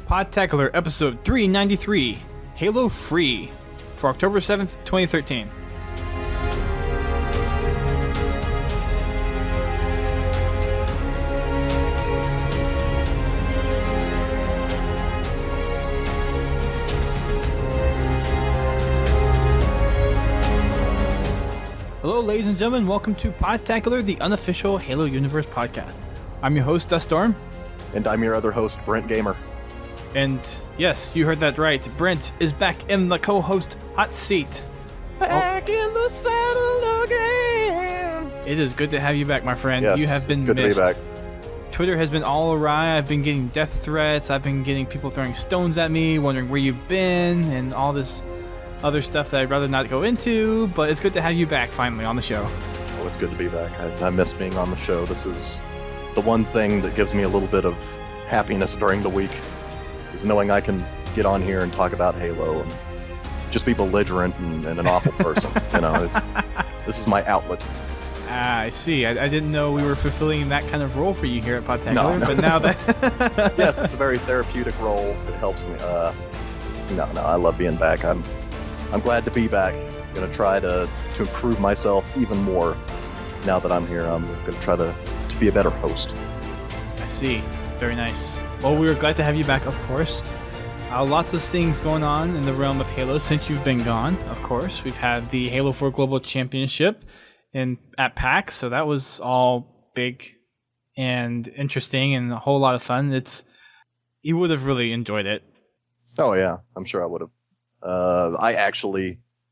Podtacular episode 393, Halo Free, for October 7th, 2013. Hello, ladies and gentlemen. Welcome to Podtacular, the unofficial Halo Universe podcast. I'm your host, Duststorm. And I'm your other host, Brent Gamer. And yes, you heard that right. Brent is back in the co-host hot seat. Back in the saddle again. It is good to have you back, my friend. Yes, you have been it's good missed. to be back. Twitter has been all awry. I've been getting death threats. I've been getting people throwing stones at me, wondering where you've been, and all this other stuff that I'd rather not go into. But it's good to have you back finally on the show. Oh, it's good to be back. I miss being on the show. This is the one thing that gives me a little bit of happiness during the week, is knowing I can get on here and talk about Halo and just be belligerent and an awful person. You know, this is my outlet. I see. I didn't know we were fulfilling that kind of role for you here at Podtacular, No. but now that... Yes, it's a very therapeutic role. It helps me. No, I love being back. I'm glad to be back. I'm going to try to improve myself even more now that I'm here. I'm going to try to be a better host. I see. Very nice. Well, we were glad to have you back, of course. Lots of things going on in the realm of Halo since you've been gone, of course. We've had the Halo 4 Global Championship at PAX, so that was all big and interesting and a whole lot of fun. You would have really enjoyed it. Oh, yeah. I'm sure I would have.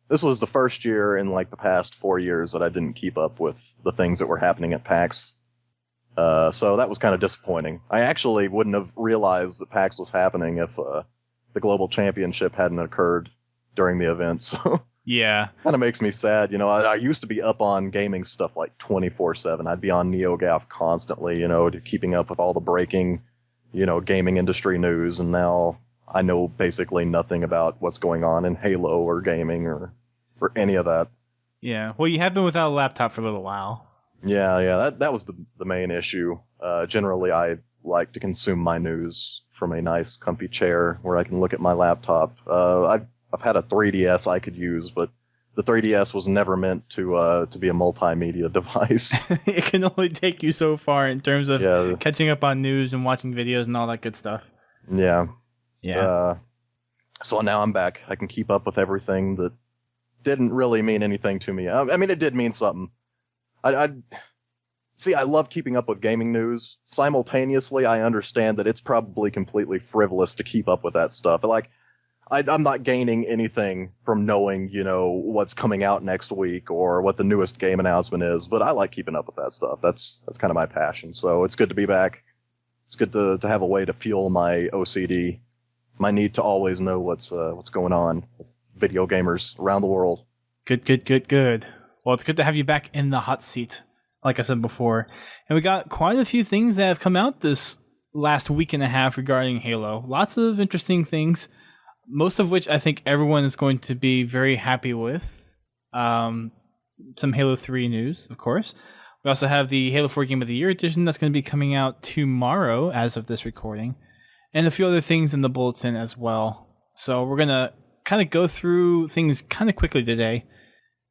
This was the first year in like the past 4 years that I didn't keep up with the things that were happening at PAX. So that was kind of disappointing. I actually wouldn't have realized that PAX was happening if the Global Championship hadn't occurred during the event. So yeah, kind of makes me sad. You know, I used to be up on gaming stuff like 24/7. I'd be on NeoGAF constantly, keeping up with all the breaking, gaming industry news. And now I know basically nothing about what's going on in Halo or gaming or any of that. Yeah, well, you have been without a laptop for a little while. Yeah, that was the main issue. Generally, I like to consume my news from a nice, comfy chair where I can look at my laptop. I've had a 3DS I could use, but the 3DS was never meant to be a multimedia device. It can only take you so far in terms of catching up on news and watching videos and all that good stuff. Yeah. Yeah. So now I'm back. I can keep up with everything that didn't really mean anything to me. I mean, it did mean something. I love keeping up with gaming news. Simultaneously, I understand that it's probably completely frivolous to keep up with that stuff. Like, I'm not gaining anything from knowing, what's coming out next week or what the newest game announcement is, but I like keeping up with that stuff. That's kind of my passion. So it's good to be back. It's good to have a way to fuel my OCD, my need to always know what's going on with video gamers around the world. Good. Well, it's good to have you back in the hot seat, like I said before. And we got quite a few things that have come out this last week and a half regarding Halo. Lots of interesting things, most of which I think everyone is going to be very happy with. Some Halo 3 news, of course. We also have the Halo 4 Game of the Year edition that's going to be coming out tomorrow as of this recording. And a few other things in the bulletin as well. So we're going to kind of go through things kind of quickly today.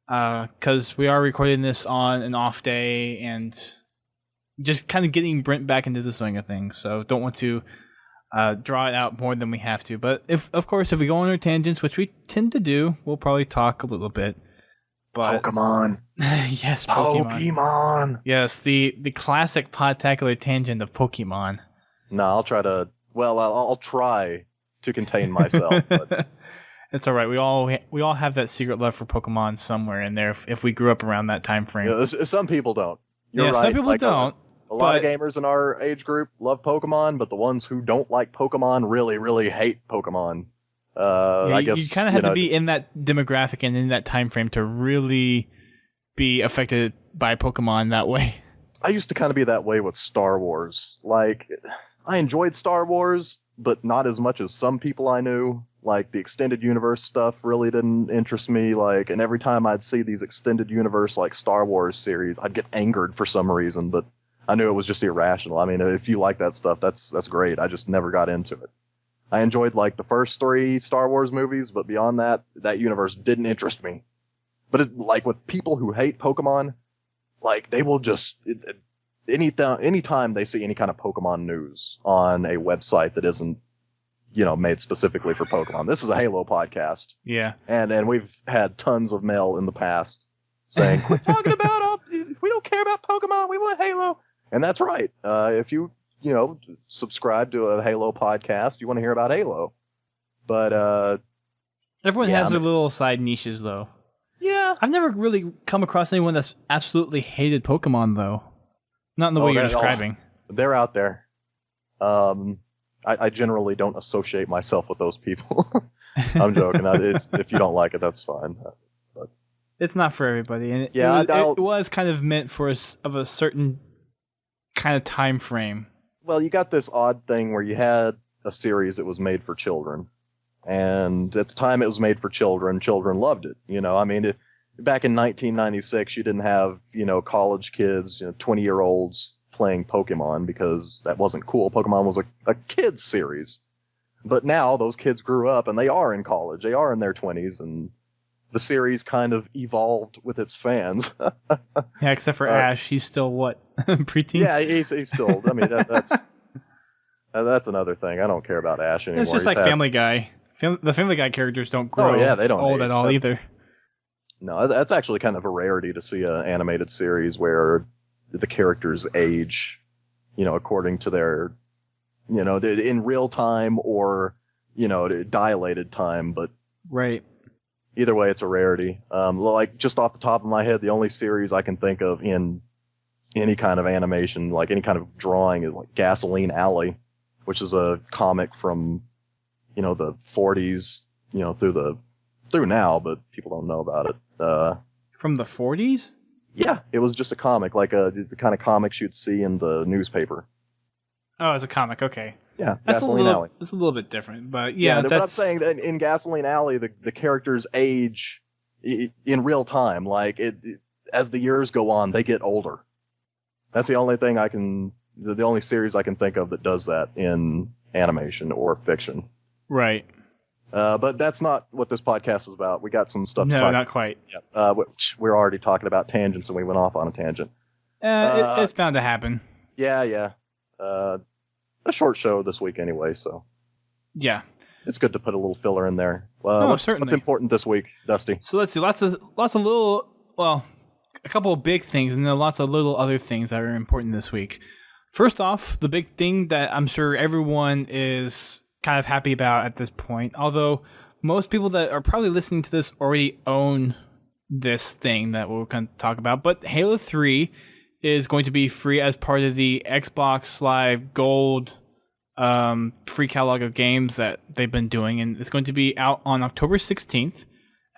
Because we are recording this on an off day and just kind of getting Brent back into the swing of things. So don't want to draw it out more than we have to. But if we go on our tangents, which we tend to do, we'll probably talk a little bit. But Pokemon. Yes, Pokemon. Yes, the classic Podtacular tangent of Pokemon. No, I'll try to contain myself. But it's all right. We all have that secret love for Pokemon somewhere in there. If we grew up around that time frame, some people don't. You're right. Some people don't. A lot of gamers in our age group love Pokemon, but the ones who don't like Pokemon really, really hate Pokemon. I guess you kind of have to be in that demographic and in that time frame to really be affected by Pokemon that way. I used to kind of be that way with Star Wars. Like, I enjoyed Star Wars, but not as much as some people I knew. Like, the extended universe stuff really didn't interest me. Like, and every time I'd see these extended universe, like, Star Wars series, I'd get angered for some reason, but I knew it was just irrational. I mean, if you like that stuff, that's great. I just never got into it. I enjoyed like the first 3 Star Wars movies, but beyond that, that universe didn't interest me. But like with people who hate Pokemon, like they will just anytime they see any kind of Pokemon news on a website that isn't, made specifically for Pokemon. This is a Halo podcast. Yeah. And we've had tons of mail in the past saying, quit talking about we don't care about Pokemon, we want Halo. And that's right. If you subscribe to a Halo podcast, you want to hear about Halo. But everyone has their little side niches though. Yeah. I've never really come across anyone that's absolutely hated Pokemon though. Not in the way you're describing. They're out there. I generally don't associate myself with those people. I'm joking. If you don't like it, that's fine. But it's not for everybody, and it was kind of meant for a certain kind of time frame. Well, you got this odd thing where you had a series that was made for children, and at the time it was made for children, children loved it. Back in 1996, you didn't have college kids, 20-year-olds playing Pokemon because that wasn't cool. Pokemon was a kids series. But now those kids grew up and they are in college. They are in their 20s, and the series kind of evolved with its fans. Yeah, except for Ash. He's still what? Preteen? Yeah, he's still. I mean, that's another thing. I don't care about Ash anymore. It's just like Family Guy. The Family Guy characters don't grow they don't old age. at all either. No, that's actually kind of a rarity to see an animated series where the characters age, according to their, in real time or, dilated time. But right. Either way, it's a rarity. Like just off the top of my head, the only series I can think of in any kind of animation, like any kind of drawing, is like Gasoline Alley, which is a comic from, the 40s, through now, but people don't know about it. From the 40s? Yeah, it was just a comic, like the kind of comics you'd see in the newspaper. Oh, as a comic, okay. Yeah, Gasoline Alley. It's a little bit different, but yeah. But I'm saying that in Gasoline Alley, the characters age in real time. Like as the years go on, they get older. That's the only thing the only series I can think of that does that in animation or fiction. Right. But that's not what this podcast is about. We got some stuff to talk about. No, not quite. Yeah. We're already talking about tangents, and we went off on a tangent. It's bound to happen. Yeah. A short show this week anyway, so. Yeah. It's good to put a little filler in there. Certainly. What's important this week, Dusty? So let's see. Lots of little, a couple of big things, and then lots of little other things that are important this week. First off, the big thing that I'm sure everyone is kind of happy about at this point, although most people that are probably listening to this already own this thing that we're going to talk about, but Halo 3 is going to be free as part of the Xbox Live Gold free catalog of games that they've been doing, and it's going to be out on October 16th,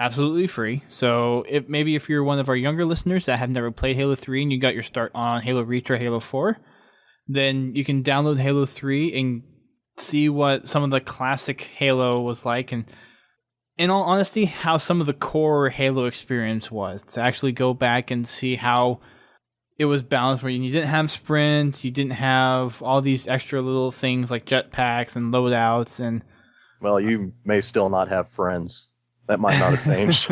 absolutely free. So if you're one of our younger listeners that have never played Halo 3 and you got your start on Halo Reach or Halo 4, then you can download Halo 3 and see what some of the classic Halo was like, and in all honesty, how some of the core Halo experience was, to actually go back and see how it was balanced, where you didn't have sprint, you didn't have all these extra little things like jetpacks and loadouts, and well, you may still not have friends. That might not have changed.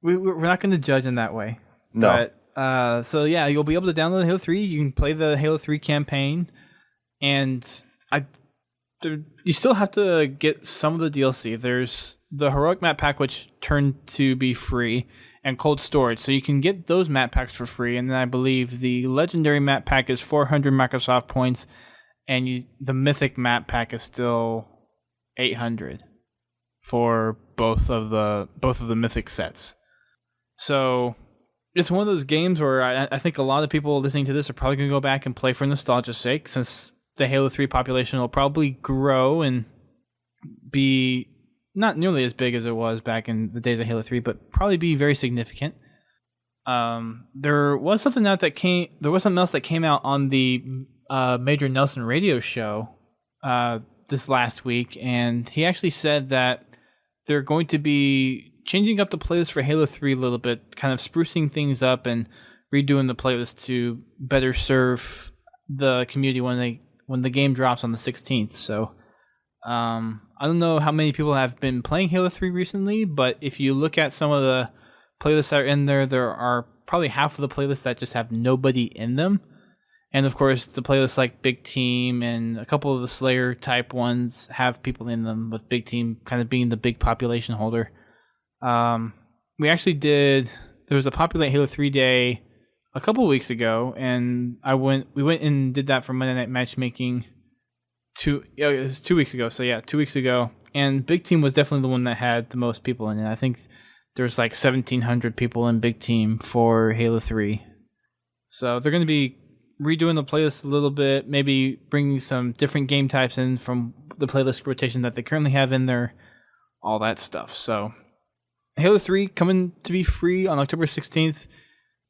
We're not going to judge in that way. No. But, so yeah, you'll be able to download Halo 3. You can play the Halo 3 campaign. And you still have to get some of the DLC. There's the Heroic Map Pack, which turned to be free, and Cold Storage. So you can get those map packs for free. And then I believe the Legendary Map Pack is 400 Microsoft points, and the Mythic Map Pack is still 800 for both of the Mythic sets. So it's one of those games where I think a lot of people listening to this are probably going to go back and play for nostalgia's sake, since the Halo 3 population will probably grow and be not nearly as big as it was back in the days of Halo 3, but probably be very significant. There was something else that came out on the Major Nelson radio show this last week, and he actually said that they're going to be changing up the playlist for Halo 3 a little bit, kind of sprucing things up and redoing the playlist to better serve the community when they when the game drops on the 16th. So I don't know how many people have been playing Halo 3 recently, but if you look at some of the playlists that are in there, there are probably half of the playlists that just have nobody in them. And of course, the playlists like Big Team and a couple of the Slayer type ones have people in them, with Big Team kind of being the big population holder. We actually there was a Populate Halo 3 day a couple of weeks ago, and we went and did that for Monday Night Matchmaking it was 2 weeks ago. So yeah, 2 weeks ago. And Big Team was definitely the one that had the most people in it. I think there's like 1,700 people in Big Team for Halo 3. So they're going to be redoing the playlist a little bit, maybe bringing some different game types in from the playlist rotation that they currently have in there, all that stuff. So Halo 3 coming to be free on October 16th.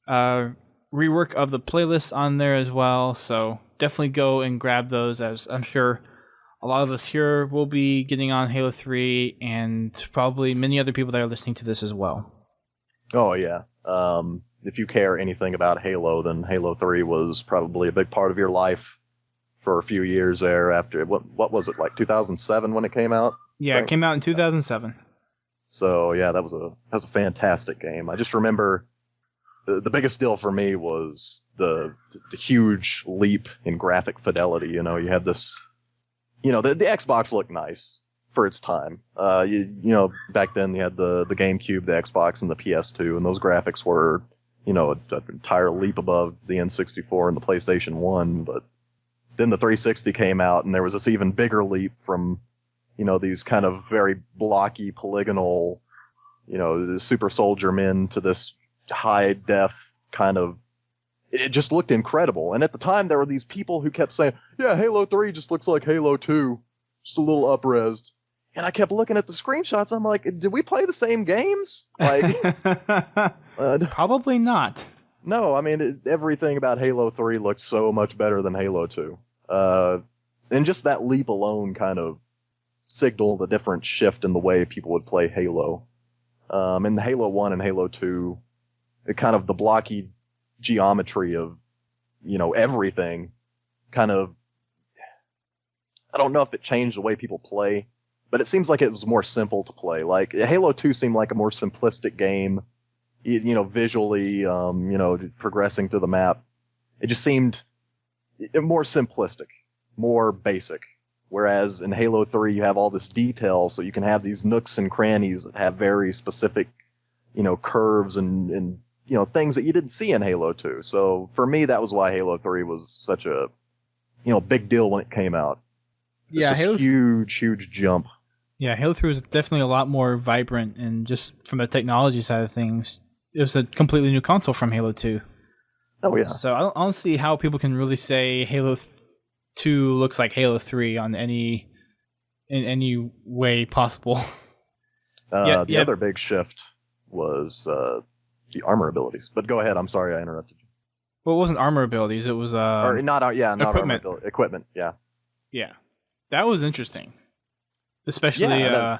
Rework of the playlist on there as well. So definitely go and grab those, as I'm sure a lot of us here will be getting on Halo 3, and probably many other people that are listening to this as well. Oh, yeah. If you care anything about Halo, then Halo 3 was probably a big part of your life for a few years there after, what was it, like 2007 when it came out? Yeah, it came out in 2007. So, yeah, that was a fantastic game. I just remember the biggest deal for me was the huge leap in graphic fidelity. You know, you had this, the Xbox looked nice for its time. Back then you had the GameCube, the Xbox, and the PS2, and those graphics were, an entire leap above the N64 and the PlayStation 1. But then the 360 came out, and there was this even bigger leap from, these kind of very blocky, polygonal, super soldier men to this high def kind of. It just looked incredible. And at the time, there were these people who kept saying, yeah, Halo 3 just looks like Halo 2, just a little up-resed. And I kept looking at the screenshots. I'm like, did we play the same games? Like, probably not. No, I mean, everything about Halo 3 looked so much better than Halo 2. And just that leap alone kind of signaled a different shift in the way people would play Halo. In Halo 1 and Halo 2, it kind of the blocky geometry of, everything kind of, I don't know if it changed the way people play, but it seems like it was more simple to play. Like Halo 2 seemed like a more simplistic game, visually, progressing through the map. It just seemed more simplistic, more basic. Whereas in Halo 3, you have all this detail, so you can have these nooks and crannies that have very specific, curves and things that you didn't see in Halo 2. So for me, that was why Halo 3 was such a, big deal when it came out. It's just huge jump. Yeah, Halo 3 was definitely a lot more vibrant, and just from the technology side of things, it was a completely new console from Halo 2. Oh, yeah. So I don't see how people can really say Halo 2 looks like Halo 3 in any way possible. The other big shift was the armor abilities. But go ahead, I'm sorry I interrupted you. Well, it wasn't armor abilities, it was not equipment. Armor ability. Equipment, yeah. Yeah. That was interesting. Especially, and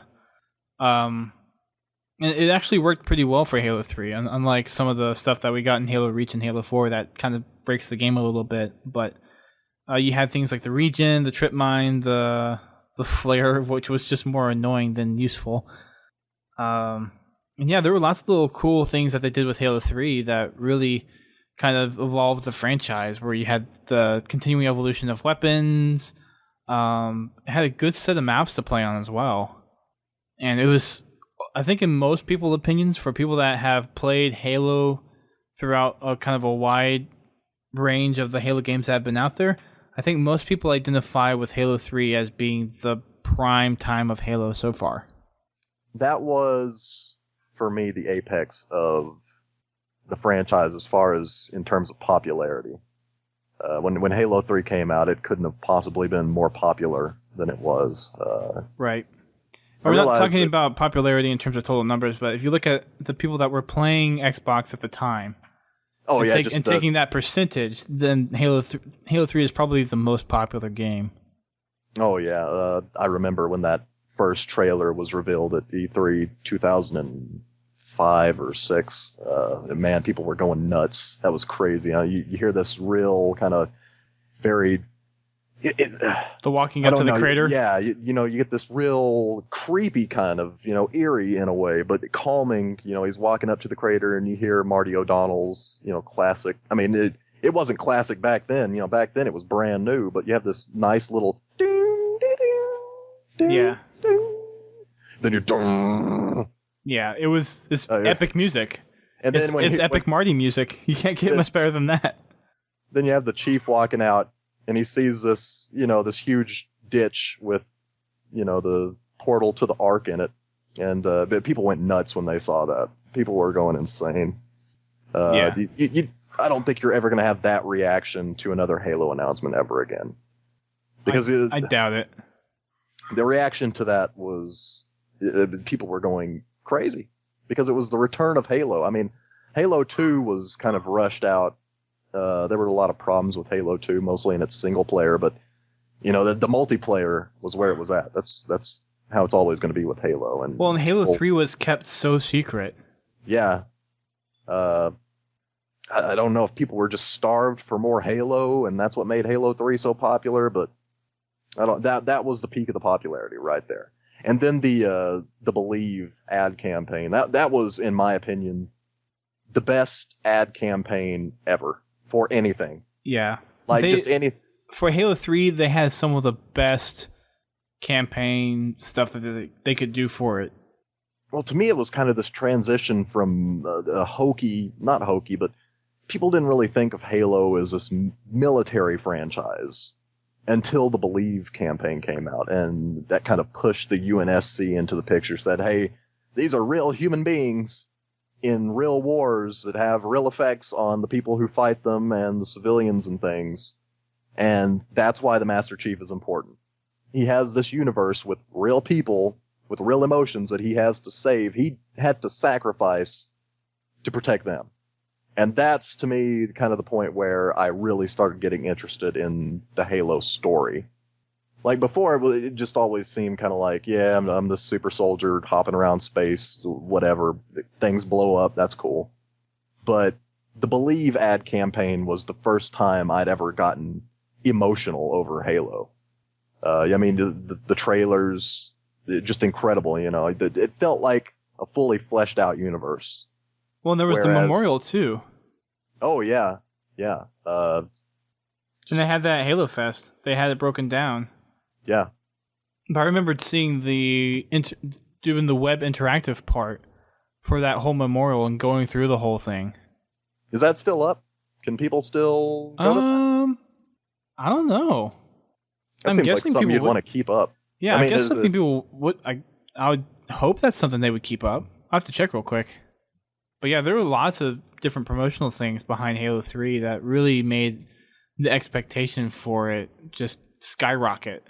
it actually worked pretty well for Halo 3, unlike some of the stuff that we got in Halo Reach and Halo 4 that kind of breaks the game a little bit. But you had things like the regen, the trip mine, the flare, which was just more annoying than useful. And yeah, there were lots of little cool things that they did with Halo 3 that really kind of evolved the franchise, where you had the continuing evolution of weapons. It had a good set of maps to play on as well. And it was, I think in most people's opinions, for people that have played Halo throughout a kind of a wide range of the Halo games that have been out there, I think most people identify with Halo 3 as being the prime time of Halo so far. That was, for me, the apex of the franchise as far as in terms of popularity. When Halo 3 came out, it couldn't have possibly been more popular than it was. Right. We're not talking about popularity in terms of total numbers, but if you look at the people that were playing Xbox at the time, taking that percentage, then Halo 3 is probably the most popular game. Oh yeah, I remember when that first trailer was revealed at E3 2005 or 6. Man, people were going nuts. That was crazy. You hear this real kind of very The walking I up to don't the know. crater. Yeah, you get this real creepy kind of, eerie in a way, but calming. He's walking up to the crater, and you hear Marty O'Donnell's, classic. I mean, it wasn't classic back then. Back then it was brand new, but you have this nice little. Yeah. Then you're. Yeah, it was this epic music. And then it's epic Marty music. You can't get much better than that. Then you have the chief walking out, and he sees this, this huge ditch with, the portal to the Ark in it. And people went nuts when they saw that. People were going insane. Yeah. I don't think you're ever going to have that reaction to another Halo announcement ever again. Because I doubt it. The reaction to that was people were going crazy because it was the return of Halo. I mean, Halo 2 was kind of rushed out. There were a lot of problems with Halo 2, mostly in its single player, but the multiplayer was where it was at. That's how it's always going to be with Halo. And Halo 3 was kept so secret. Yeah. I don't know if people were just starved for more Halo, and that's what made Halo 3 so popular, but that was the peak of the popularity right there. And then the Believe ad campaign. That was, in my opinion, the best ad campaign ever for anything. Yeah. Just any. For Halo 3, they had some of the best campaign stuff that they could do for it. Well, to me, it was kind of this transition from a hokey, not hokey, but people didn't really think of Halo as this military franchise until the Believe campaign came out, and that kind of pushed the UNSC into the picture, said, hey, these are real human beings in real wars that have real effects on the people who fight them and the civilians and things, and that's why the Master Chief is important. He has this universe with real people, with real emotions that he has to save. He had to sacrifice to protect them. And that's, to me, kind of the point where I really started getting interested in the Halo story. Like, before, it just always seemed kind of like, yeah, I'm this super soldier hopping around space, whatever. Things blow up, that's cool. But the Believe ad campaign was the first time I'd ever gotten emotional over Halo. I mean, the trailers, just incredible, It felt like a fully fleshed out universe. Well, and there was the memorial, too. Oh, yeah. Yeah. And they had that Halo Fest. They had it broken down. Yeah. But I remembered seeing doing the web interactive part for that whole memorial and going through the whole thing. Is that still up? Can people still go to that? I don't know. That seems like something you'd want to keep up. Yeah, I guess something people would... I would hope that's something they would keep up. I'll have to check real quick. But yeah, there were lots of different promotional things behind Halo 3 that really made the expectation for it just skyrocket.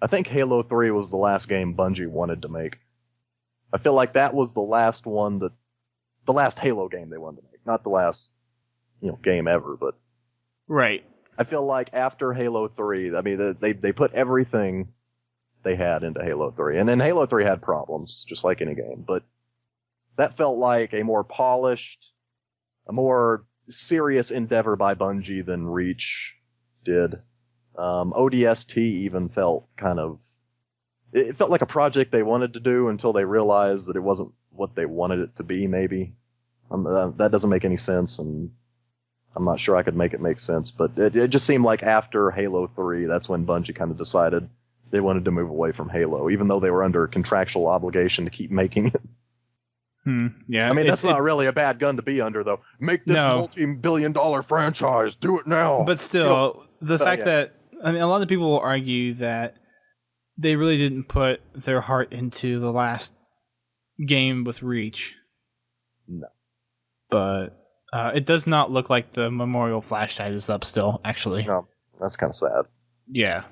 I think Halo 3 was the last game Bungie wanted to make. I feel like that was the last Halo game they wanted to make. Not the last, game ever, but... Right. I feel like after Halo 3, I mean, they put everything they had into Halo 3. And then Halo 3 had problems, just like any game, but that felt like a more polished, a more serious endeavor by Bungie than Reach did. ODST even felt it felt like a project they wanted to do until they realized that it wasn't what they wanted it to be, maybe. That doesn't make any sense, and I'm not sure I could make it make sense, but it just seemed like after Halo 3, that's when Bungie kind of decided they wanted to move away from Halo, even though they were under contractual obligation to keep making it. Yeah, I mean, that's not really a bad gun to be under, though. Make this multi-billion-dollar franchise. Do it now. But still, the fact that... I mean, a lot of people will argue that they really didn't put their heart into the last game with Reach. No. But it does not look like the Memorial flash site is up still, actually. No, that's kind of sad. Yeah.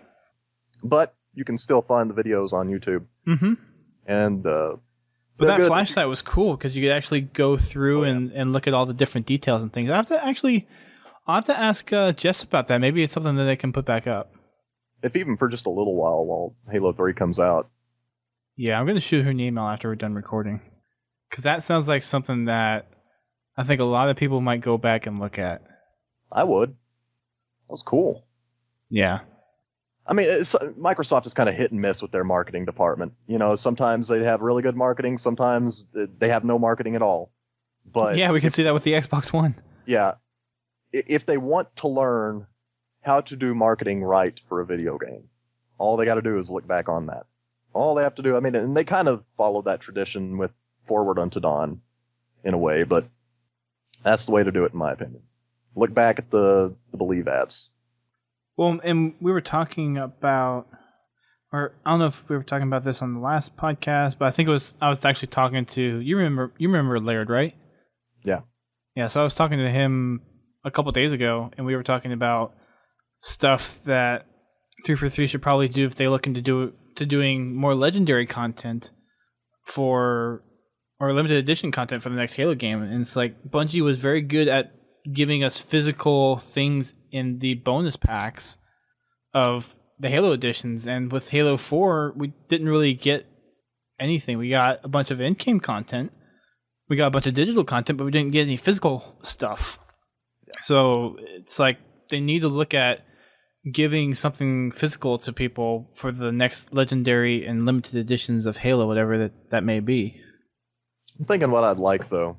But you can still find the videos on YouTube. Mm-hmm. And... But that flash site was cool because you could actually go through and look at all the different details and things. I'll have to ask Jess about that. Maybe it's something that they can put back up. If even for just a little while Halo 3 comes out. Yeah, I'm going to shoot her an email after we're done recording. Because that sounds like something that I think a lot of people might go back and look at. I would. That was cool. Yeah. I mean, Microsoft is kind of hit and miss with their marketing department. Sometimes they have really good marketing, sometimes they have no marketing at all. But yeah, we can see that with the Xbox One. Yeah, if they want to learn how to do marketing right for a video game, all they got to do is look back on that. All they have to do, I mean, and they kind of follow that tradition with Forward Unto Dawn in a way, but that's the way to do it, in my opinion. Look back at the Believe ads. Well, and we were talking about, or I don't know if we were talking about this on the last podcast, but I think I was actually talking to, you remember Laird, right? Yeah. Yeah, so I was talking to him a couple days ago, and we were talking about stuff that 343 should probably do if they look into doing more legendary content or limited edition content for the next Halo game. And it's like Bungie was very good at giving us physical things in the bonus packs of the Halo editions, and with Halo 4 we didn't really get anything. We got a bunch of in-game content, we got a bunch of digital content, but we didn't get any physical stuff. Yeah. So it's like they need to look at giving something physical to people for the next legendary and limited editions of Halo, whatever that may be. I'm thinking what I'd like, though.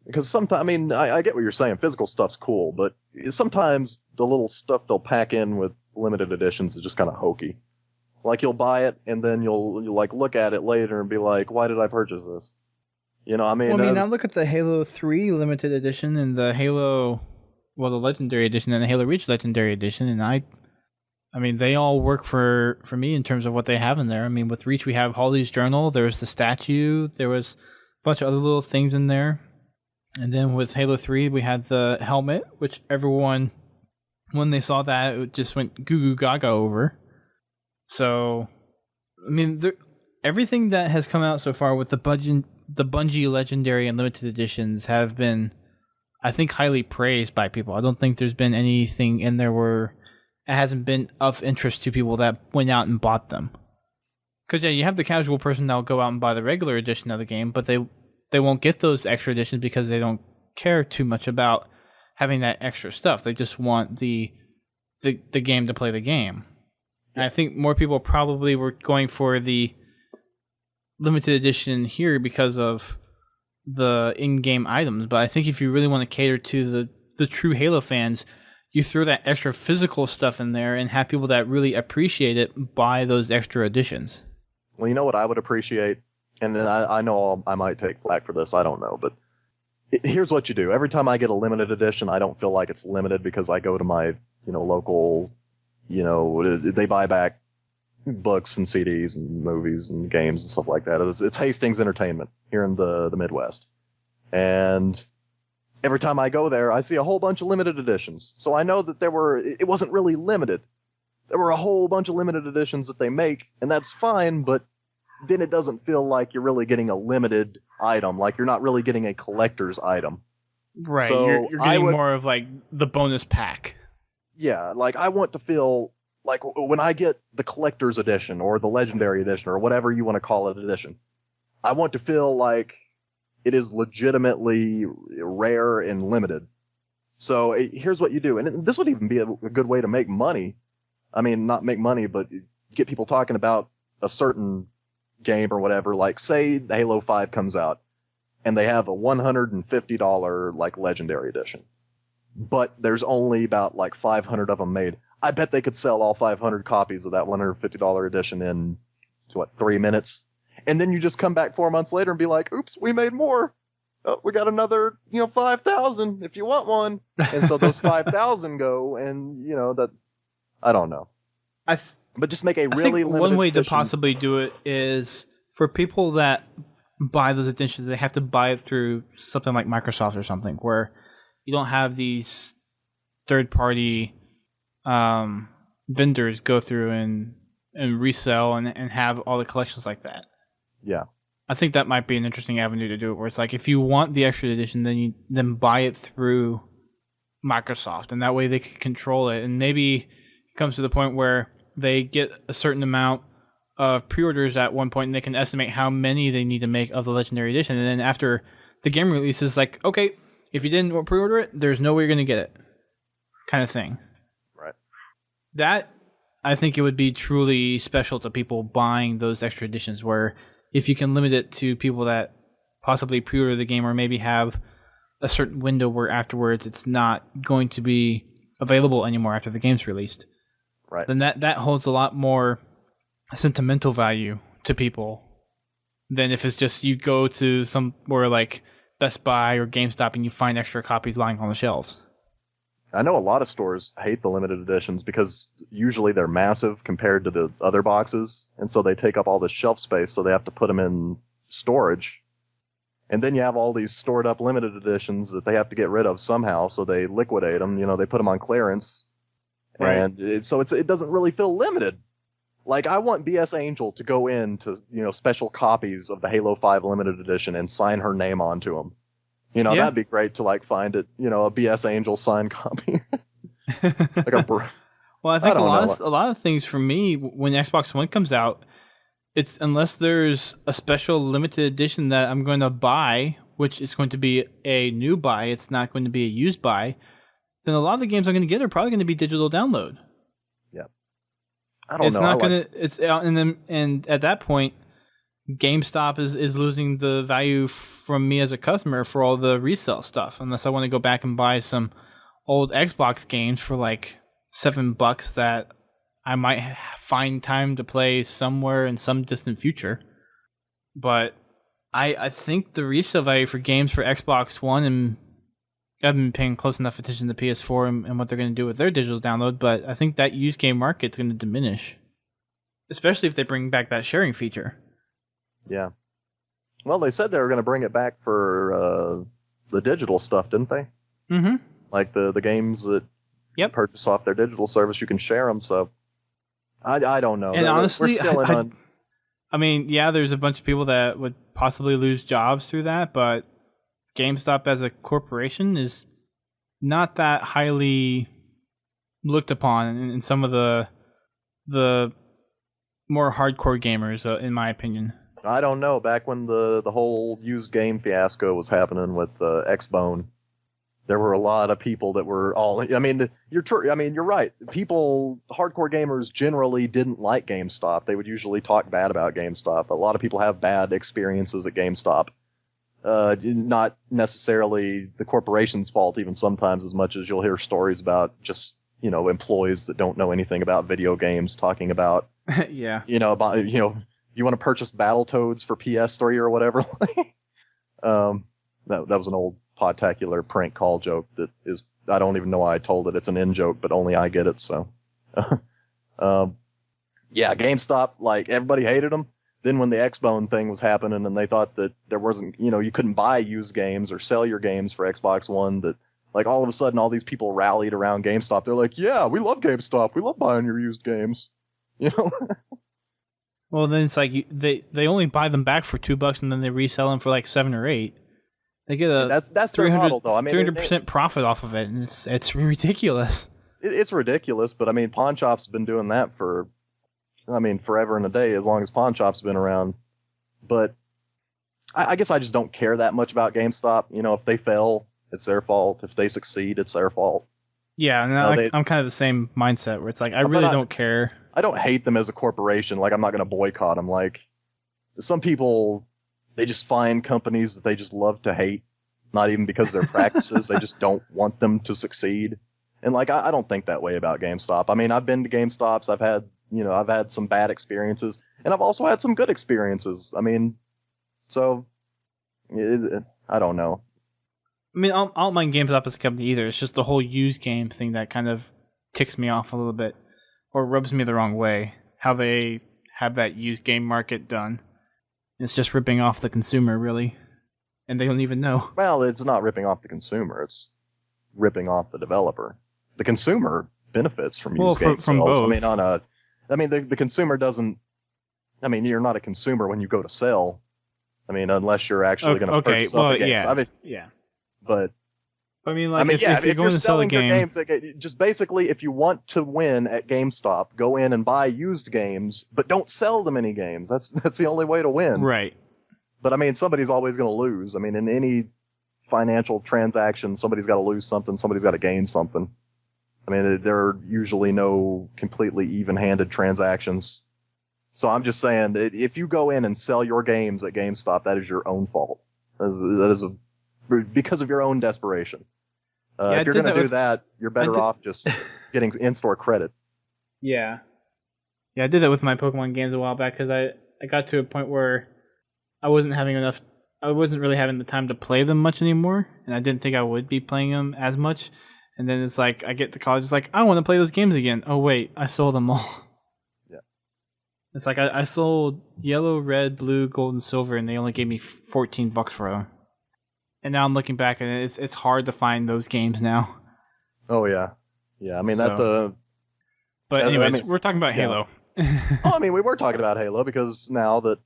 Because sometimes, I mean, I get what you're saying. Physical stuff's cool, but sometimes the little stuff they'll pack in with limited editions is just kind of hokey. Like, you'll buy it, and then you'll like look at it later and be like, why did I purchase this? I mean... Well, I look at the Halo 3 limited edition and the the Legendary Edition and the Halo Reach Legendary Edition, and I mean, they all work for me in terms of what they have in there. I mean, with Reach, we have Holly's Journal, there was the statue, there was a bunch of other little things in there. And then with Halo 3, we had the helmet, which everyone, when they saw that, it just went goo goo gaga over. So, I mean, everything that has come out so far with the Bungie Legendary and Limited Editions have been, I think, highly praised by people. I don't think there's been anything in there where it hasn't been of interest to people that went out and bought them. Because, yeah, you have the casual person that will go out and buy the regular edition of the game, but they won't get those extra editions because they don't care too much about having that extra stuff. They just want the game to play the game. And I think more people probably were going for the limited edition here because of the in-game items. But I think if you really want to cater to the true Halo fans, you throw that extra physical stuff in there and have people that really appreciate it buy those extra editions. Well, you know what I would appreciate? And then I know I might take flack for this. I don't know. But here's what you do. Every time I get a limited edition, I don't feel like it's limited because I go to my, local, they buy back books and CDs and movies and games and stuff like that. It's Hastings Entertainment here in the Midwest. And every time I go there, I see a whole bunch of limited editions. So I know that it wasn't really limited. There were a whole bunch of limited editions that they make, and that's fine, but then it doesn't feel like you're really getting a limited item, like you're not really getting a collector's item. Right, so you're getting more of like the bonus pack. Yeah, like I want to feel like when I get the collector's edition or the legendary edition or whatever you want to call it edition, I want to feel like it is legitimately rare and limited. So here's what you do, and this would even be a good way to make money. I mean, not make money, but get people talking about a certain game or whatever. Like, say Halo 5 comes out and they have a $150 like legendary edition, but there's only about like 500 of them made. I bet they could sell all 500 copies of that $150 edition in 3 minutes, and then you just come back 4 months later and be like, oops, we made more. Oh, we got another 5,000 if you want one. And so those 5,000 go, and that I don't know. But just make a really limited one way edition. to possibly do it is for people that buy those editions, they have to buy it through something like Microsoft or something, where you don't have these third-party vendors go through and resell and have all the collections like that. Yeah. I think that might be an interesting avenue to do it, where it's like if you want the extra edition, then buy it through Microsoft, and that way they can control it. And maybe it comes to the point where they get a certain amount of pre-orders at one point, and they can estimate how many they need to make of the Legendary Edition. And then after the game releases, like, okay, if you didn't pre-order it, there's no way you're going to get it, kind of thing. Right. That, I think it would be truly special to people buying those extra editions, where if you can limit it to people that possibly pre-order the game or maybe have a certain window where afterwards it's not going to be available anymore after the game's released, Right. then that holds a lot more sentimental value to people than if it's just you go to somewhere like Best Buy or GameStop and you find extra copies lying on the shelves. I know a lot of stores hate the limited editions because usually they're massive compared to the other boxes, and so they take up all this shelf space, so they have to put them in storage. And then you have all these stored up limited editions that they have to get rid of somehow, so they liquidate them. You know, they put them on clearance, Right. and it doesn't really feel limited. Like, I want BS Angel to go in to, special copies of the Halo 5 limited edition and sign her name onto them. Yeah. That'd be great to find it, a BS Angel signed copy. Well, I think a lot of things for me when Xbox One comes out, it's unless there's a special limited edition that I'm going to buy, which is going to be a new buy, it's not going to be a used buy, then a lot of the games I'm going to get are probably going to be digital download. Yeah. I don't know. It's not going to, it's out, and at that point, GameStop is losing the value from me as a customer for all the resale stuff, unless I want to go back and buy some old Xbox games for like $7 that I might find time to play somewhere in some distant future. But I think the resale value for games for Xbox One, and I haven't been paying close enough attention to PS4 and what they're going to do with their digital download, but I think that used game market's going to diminish, especially if they bring back that sharing feature. Yeah. Well, they said they were going to bring it back for the digital stuff, didn't they? Mm-hmm. Like the games that you purchase off their digital service, you can share them. So I don't know. And honestly, we're still I mean, yeah, there's a bunch of people that would possibly lose jobs through that, but GameStop as a corporation is not that highly looked upon in some of the more hardcore gamers, in my opinion. I don't know. Back when the whole used game fiasco was happening with Xbone, there were a lot of people that were all. I mean, you're right. People, hardcore gamers, generally didn't like GameStop. They would usually talk bad about GameStop. A lot of people have bad experiences at GameStop. Not necessarily the corporation's fault, even sometimes, as much as you'll hear stories about just employees that don't know anything about video games talking about. Yeah. About you want to purchase Battletoads for PS3 or whatever. That was an old Podtacular prank call joke that is, I don't even know why I told it. It's an in joke, but only I get it. So, yeah, GameStop, like, everybody hated them. Then when the Xbone thing was happening and they thought that there wasn't, you couldn't buy used games or sell your games for Xbox One, that like all of a sudden all these people rallied around GameStop. They're like, yeah, we love GameStop. We love buying your used games. Well, then it's like they only buy them back for $2 and then they resell them for like 7 or 8. They get a that's their model, though. I mean, 300% profit off of it, and it's ridiculous. It's ridiculous, but I mean, Pawn Shop's been doing that for, forever and a day, as long as Pawn Shop's been around. But I guess I just don't care that much about GameStop. If they fail, it's their fault. If they succeed, it's their fault. Yeah, and I'm kind of the same mindset where it's like I really don't care. I don't hate them as a corporation. Like, I'm not going to boycott them. Like, some people, they just find companies that they just love to hate, not even because of their practices. They just don't want them to succeed. And like, I don't think that way about GameStop. I mean, I've been to GameStops. I've had some bad experiences, and I've also had some good experiences. I mean, so I don't know. I mean, I don't mind GameStop as a company either. It's just the whole used game thing that kind of ticks me off a little bit, or rubs me the wrong way. How they have that used game market done. It's just ripping off the consumer, really. And they don't even know. Well, it's not ripping off the consumer. It's ripping off the developer. The consumer benefits from used game from sales. both. The consumer doesn't. I mean, you're not a consumer when you go to sell. I mean, unless you're actually going to purchase other games. Yeah. Yeah. But I mean, like, if you're going to sell a game, games, just basically, if you want to win at GameStop, go in and buy used games, but don't sell them any games. That's the only way to win. Right. But I mean, somebody's always going to lose. I mean, in any financial transaction, somebody's got to lose something, somebody's got to gain something. I mean, there are usually no completely even-handed transactions. So I'm just saying that if you go in and sell your games at GameStop, that is your own fault. Because of your own desperation. If you're going to do that, you're better off just getting in-store credit. Yeah. Yeah, I did that with my Pokemon games a while back because I got to a point where I wasn't really having the time to play them much anymore, and I didn't think I would be playing them as much. And then it's like, I get to college, it's like, I want to play those games again. Oh, wait, I sold them all. Yeah. It's like, I sold yellow, red, blue, gold, and silver, and they only gave me $14 for them. And now I'm looking back, and it's hard to find those games now. Oh, yeah. Yeah, I mean, But anyways, we're talking about Halo. Well, I mean, we were talking about Halo because now that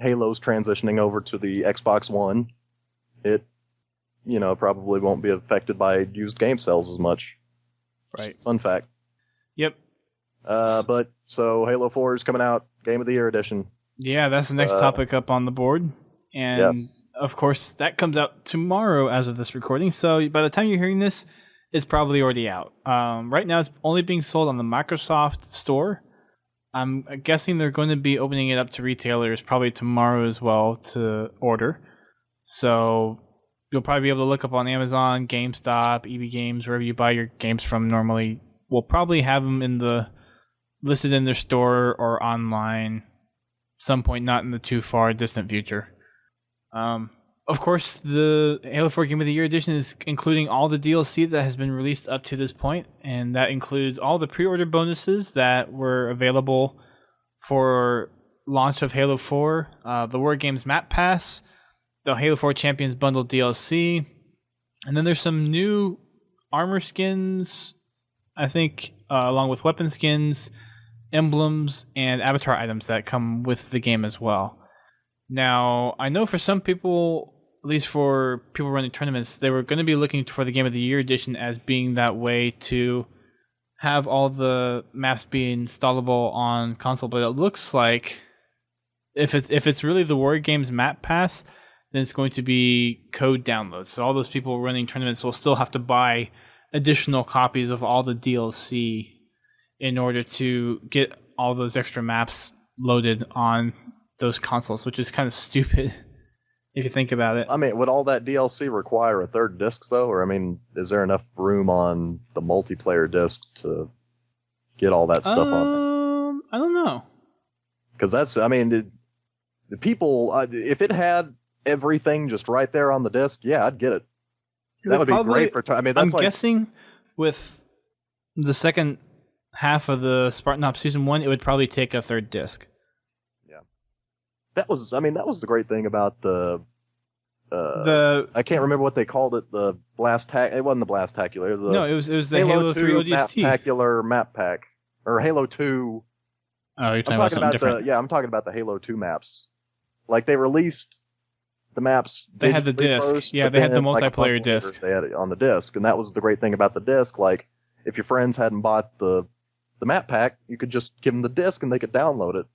Halo's transitioning over to the Xbox One, it probably won't be affected by used game sales as much. Right. Fun fact. Yep. But so Halo 4 is coming out, Game of the Year edition. Yeah, that's the next topic up on the board. And of course, that comes out tomorrow as of this recording. So by the time you're hearing this, it's probably already out. Right now, it's only being sold on the Microsoft Store. I'm guessing they're going to be opening it up to retailers probably tomorrow as well to order. So you'll probably be able to look up on Amazon, GameStop, EB Games, wherever you buy your games from normally. We'll probably have them listed in their store or online some point, not in the too far distant future. Of course, the Halo 4 Game of the Year edition is including all the DLC that has been released up to this point, and that includes all the pre-order bonuses that were available for launch of Halo 4, the War Games Map Pass, the Halo 4 Champions Bundle DLC, and then there's some new armor skins, I think, along with weapon skins, emblems, and avatar items that come with the game as well. Now, I know for some people, at least for people running tournaments, they were going to be looking for the Game of the Year edition as being that way to have all the maps be installable on console. But it looks like if it's really the War Games Map Pass, then it's going to be code downloads. So all those people running tournaments will still have to buy additional copies of all the DLC in order to get all those extra maps loaded on those consoles, which is kind of stupid if you think about it. I mean, would all that DLC require a third disc, though? Or, I mean, is there enough room on the multiplayer disc to get all that stuff on there? I don't know. Because that's, I mean, the people, if it had everything just right there on the disc, yeah, I'd get it. That would be great for, I mean, that's I'm guessing with the second half of the Spartan Ops Season 1, it would probably take a third disc. That was the great thing about the I can't remember what they called it, the Blast Tac. It wasn't the Blast-tacular. It was the Halo 3 ODST. Blast-tacular map pack. Or Halo 2. Oh, you're talking about different. I'm talking about the Halo 2 maps. Like, they released the maps. They had the disc. First, yeah, they had the multiplayer disc. They had it on the disc, and that was the great thing about the disc. Like, if your friends hadn't bought the map pack, you could just give them the disc and they could download it.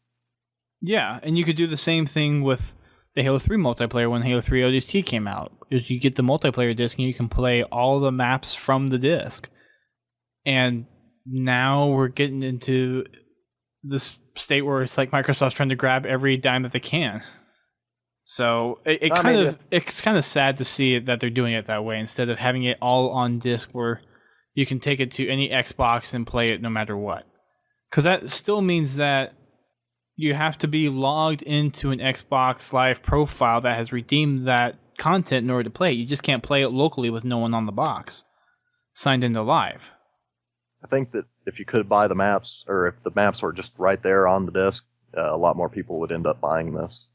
Yeah, and you could do the same thing with the Halo 3 multiplayer when Halo 3 ODST came out. You get the multiplayer disc and you can play all the maps from the disc. And now we're getting into this state where it's like Microsoft's trying to grab every dime that they can. So it's kind of sad to see that they're doing it that way instead of having it all on disc where you can take it to any Xbox and play it no matter what. Because that still means that you have to be logged into an Xbox Live profile that has redeemed that content in order to play it. You just can't play it locally with no one on the box signed into Live. I think that if you could buy the maps, or if the maps were just right there on the disc, a lot more people would end up buying this.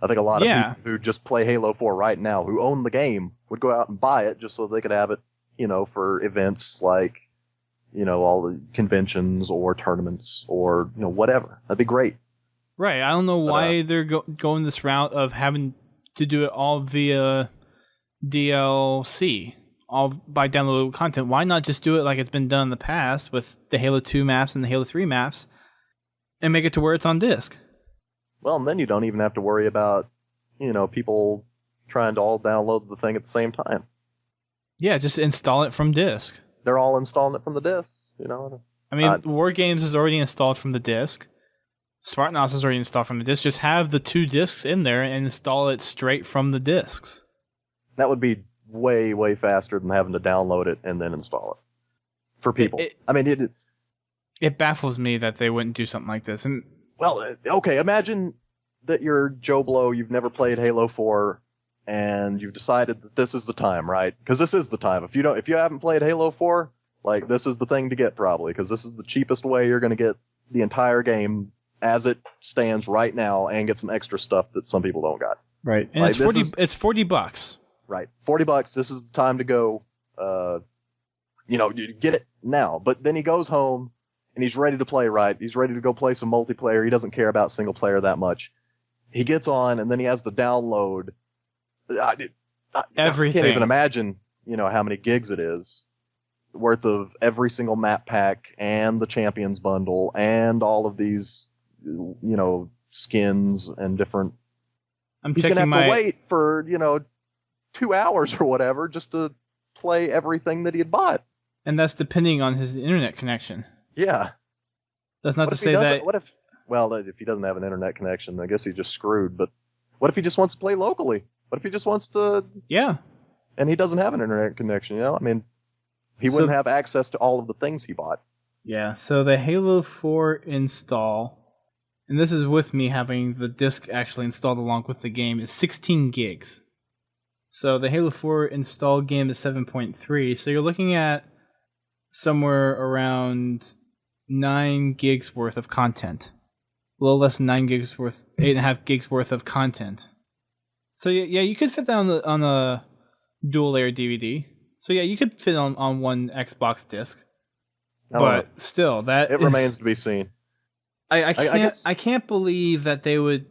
I think a lot of people who just play Halo 4 right now, who own the game, would go out and buy it just so they could have it, for events like, all the conventions or tournaments or, whatever. That'd be great. Right. I don't know why they're going this route of having to do it all via DLC, all by downloadable content. Why not just do it like it's been done in the past with the Halo 2 maps and the Halo 3 maps and make it to where it's on disc? Well, and then you don't even have to worry about, people trying to all download the thing at the same time. Yeah, just install it from disc. they're all installing it from the disc. You know. I mean, War Games is already installed from the disc. Spartan Ops is already installed from the disc. Just have the 2 discs in there and install it straight from the discs. That would be way, way faster than having to download it and then install it for people. It baffles me that they wouldn't do something like this. And well, okay, imagine that you're Joe Blow, you've never played Halo 4, and you've decided that this is the time, right? Because this is the time. If you haven't played Halo 4, like, this is the thing to get probably, because this is the cheapest way you're going to get the entire game as it stands right now and get some extra stuff that some people don't got. Right. And like, it's $40. Right. $40. This is the time to go, you get it now. But then he goes home and he's ready to play, right? He's ready to go play some multiplayer. He doesn't care about single player that much. He gets on and then he has to download everything. I can't even imagine, how many gigs it is worth of every single map pack and the Champions bundle and all of these, skins and different. He's going to have to wait for, 2 hours or whatever just to play everything that he had bought. And that's depending on his internet connection. Yeah. That's not to say that... if he doesn't have an internet connection, I guess he's just screwed. But what if he just wants to play locally? What if he just wants to... Yeah. And he doesn't have an internet connection, He wouldn't have access to all of the things he bought. Yeah, so the Halo 4 install, and this is with me having the disc actually installed along with the game, is 16 gigs. So the Halo 4 install game is 7.3, so you're looking at somewhere around 9 gigs worth of content. A little less than 9 gigs worth, 8.5 gigs worth of content. So yeah, you could fit that on a dual layer DVD. So yeah, you could fit on one Xbox disc. But still, it remains to be seen. I can't believe that they would,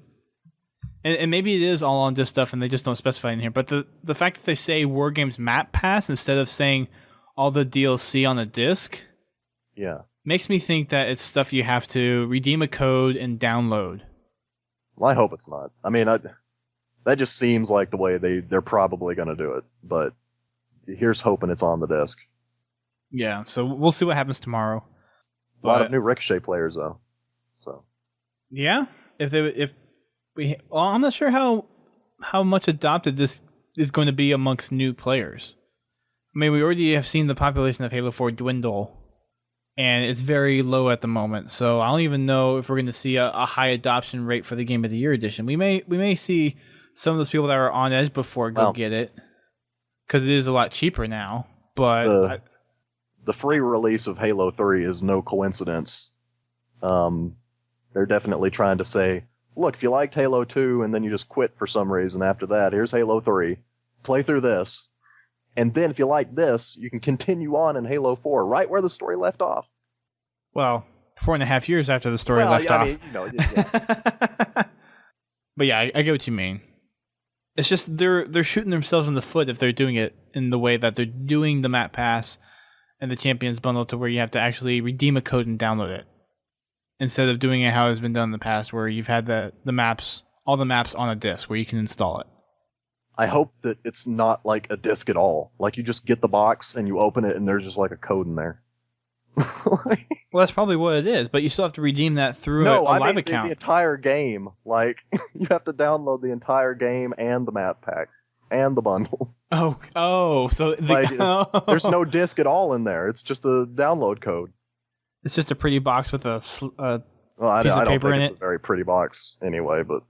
and maybe it is all on disc stuff and they just don't specify in here, but the fact that they say War Games Map Pass instead of saying all the DLC on the disc, yeah, makes me think that it's stuff you have to redeem a code and download. Well, I hope it's not. That just seems like the way they're probably going to do it, but here's hoping it's on the disc. Yeah, so we'll see what happens tomorrow. A lot of new Ricochet players, though. So. Yeah, I'm not sure how much adopted this is going to be amongst new players. I mean, we already have seen the population of Halo 4 dwindle, and it's very low at the moment. So I don't even know if we're going to see a high adoption rate for the Game of the Year edition. We may see some of those people that were on edge before get it, because it is a lot cheaper now. But the free release of Halo 3 is no coincidence. They're definitely trying to say, look, if you liked Halo 2 and then you just quit for some reason after that, here's Halo 3. Play through this. And then if you like this, you can continue on in Halo 4, right where the story left off. Well, 4.5 years after the story left off. Yeah. But yeah, I get what you mean. It's just they're shooting themselves in the foot if they're doing it in the way that they're doing the map pass and the Champions bundle to where you have to actually redeem a code and download it. Instead of doing it how it's been done in the past where you've had all the maps on a disc where you can install it. I hope that it's not like a disc at all. Like you just get the box and you open it and there's just like a code in there. Well, that's probably what it is, but you still have to redeem that through a live account. The entire game. Like, you have to download the entire game and the map pack and the bundle. So there's no disc at all in there. It's just a download code. It's just a pretty box with a piece of don't paper think in it's it. a very pretty box anyway. But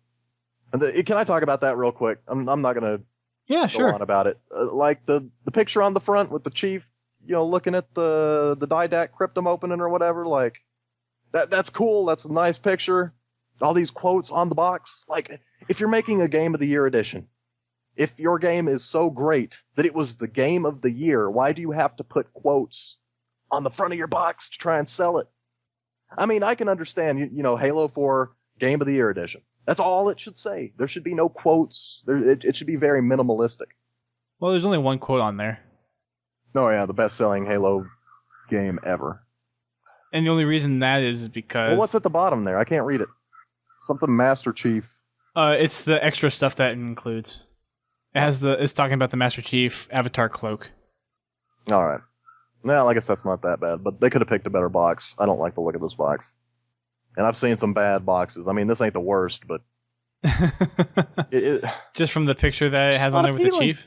can I talk about that real quick? I'm not gonna go on about it. Like the picture on the front with the chief, looking at the Didac Cryptum opening or whatever. Like that's cool. That's a nice picture. All these quotes on the box. Like if you're making a Game of the Year edition, if your game is so great that it was the Game of the Year, why do you have to put quotes on the front of your box to try and sell it? I mean, I can understand, Halo 4 Game of the Year edition. That's all it should say. There should be no quotes. It should be very minimalistic. Well, there's only one quote on there. Oh, yeah, the best-selling Halo game ever. And the only reason that is because... Well, what's at the bottom there? I can't read it. Something Master Chief. It's the extra stuff that it includes. It's talking about the Master Chief Avatar cloak. All right. No, I guess that's not that bad, but they could have picked a better box. I don't like the look of this box. And I've seen some bad boxes. I mean, this ain't the worst, but Just from the picture that it has on there with the chief?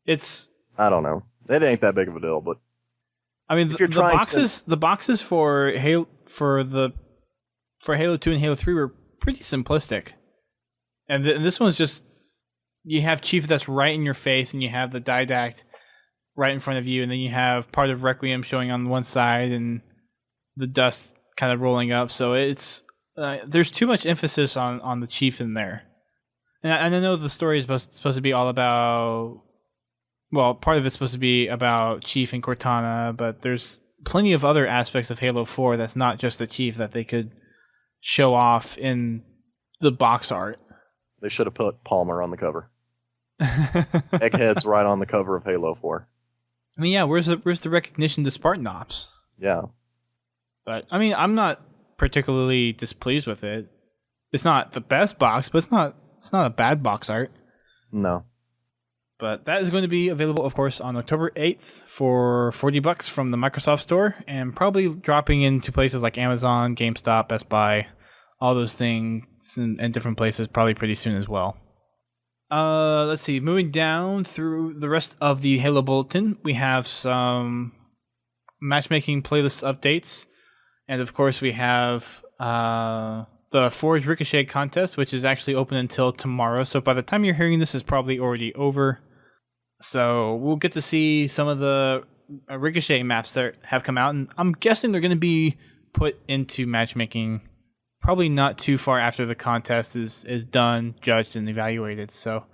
It's... I don't know. It ain't that big of a deal, but... I mean, the boxes for Halo 2 and Halo 3 were pretty simplistic. And this one's just... You have Chief that's right in your face, and you have the Didact right in front of you, and then you have part of Requiem showing on one side, and the dust kind of rolling up. So it's there's too much emphasis on the Chief in there. And I know the story is supposed to be all about... Well, part of it's supposed to be about Chief and Cortana, but there's plenty of other aspects of Halo 4 that's not just the Chief that they could show off in the box art. They should have put Palmer on the cover. Egghead's right on the cover of Halo 4. I mean, yeah, where's the recognition to Spartan Ops? Yeah. But, I mean, I'm not particularly displeased with it. It's not the best box, but it's not a bad box art. No. But that is going to be available, of course, on October 8th for $40 from the Microsoft Store, and probably dropping into places like Amazon, GameStop, Best Buy, all those things in different places probably pretty soon as well. Let's see. Moving down through the rest of the Halo Bulletin, we have some matchmaking playlist updates, and of course we have the Forge Ricochet contest, which is actually open until tomorrow. So by the time you're hearing this, it's probably already over. So we'll get to see some of the Ricochet maps that have come out, and I'm guessing they're going to be put into matchmaking probably not too far after the contest is done, judged, and evaluated. So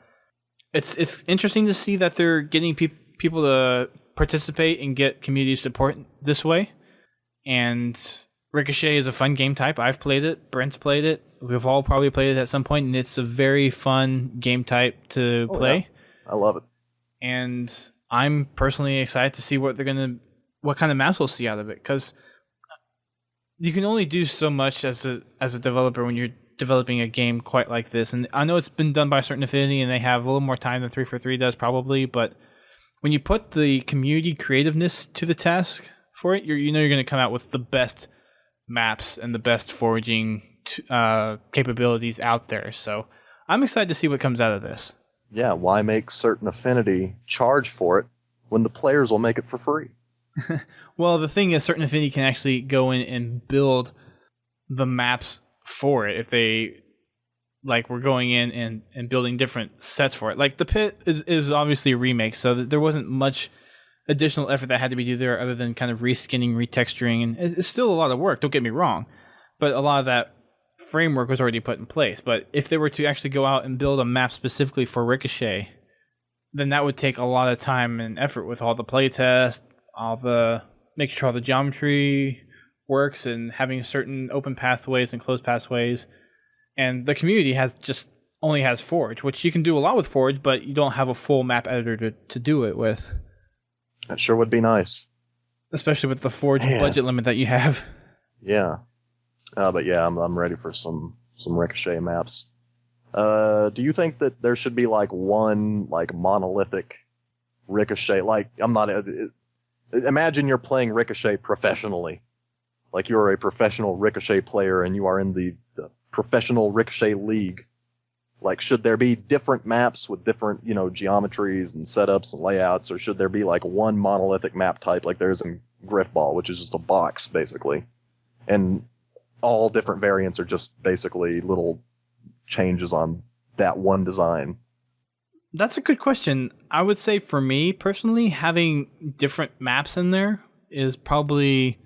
it's interesting to see that they're getting people to participate and get community support this way. And Ricochet is a fun game type. I've played it. Brent's played it. We've all probably played it at some point, and it's a very fun game type to play. Yeah. I love it. And I'm personally excited to see what kind of maps we'll see out of it, because you can only do so much as a developer when you're developing a game quite like this. And I know it's been done by Certain Affinity, and they have a little more time than 343 does probably, but when you put the community creativeness to the task for it, you're going to come out with the best maps and the best foraging capabilities out there. So I'm excited to see what comes out of this. Yeah, why make Certain Affinity charge for it when the players will make it for free? Well, the thing is, Certain Affinity can actually go in and build the maps for it if they were going in and building different sets for it. Like the Pit is obviously a remake, so there wasn't much additional effort that had to be done there other than kind of reskinning, retexturing, and it's still a lot of work, don't get me wrong, but a lot of that framework was already put in place. But if they were to actually go out and build a map specifically for Ricochet, then that would take a lot of time and effort with all the playtest, making sure all the geometry works, and having certain open pathways and closed pathways. And the community only has Forge, which you can do a lot with Forge, but you don't have a full map editor to do it with. That sure would be nice. Especially with the Forge budget limit that you have. Yeah. But yeah, I'm ready for some Ricochet maps. Do you think that there should be one monolithic Ricochet? Imagine you're playing Ricochet professionally. Like you're a professional Ricochet player and you are in the professional Ricochet league. Like, should there be different maps with different, geometries and setups and layouts, or should there be one monolithic map type like there is in Griffball, which is just a box basically, and all different variants are just basically little changes on that one design? That's a good question. I would say for me personally, having different maps in there is probably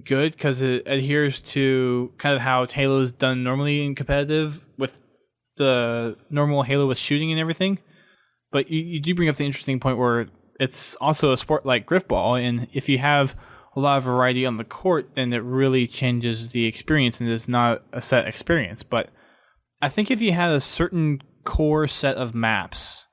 good because it adheres to kind of how Halo is done normally in competitive with the normal Halo with shooting and everything. But you do bring up the interesting point where it's also a sport like Griffball, and if you have a lot of variety on the court, then it really changes the experience and it's not a set experience. But I think if you had a certain core set of maps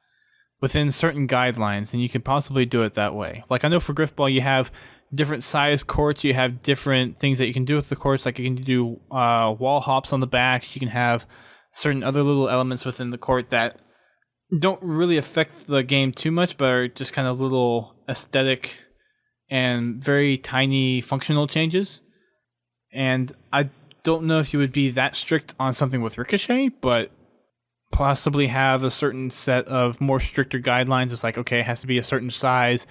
within certain guidelines, then you could possibly do it that way. Like I know for Griffball, you have different size courts, you have different things that you can do with the courts, like you can do wall hops on the back, you can have certain other little elements within the court that don't really affect the game too much, but are just kind of little aesthetic and very tiny functional changes. And I don't know if you would be that strict on something with Ricochet, but possibly have a certain set of more stricter guidelines. It's like, okay, it has to be a certain size.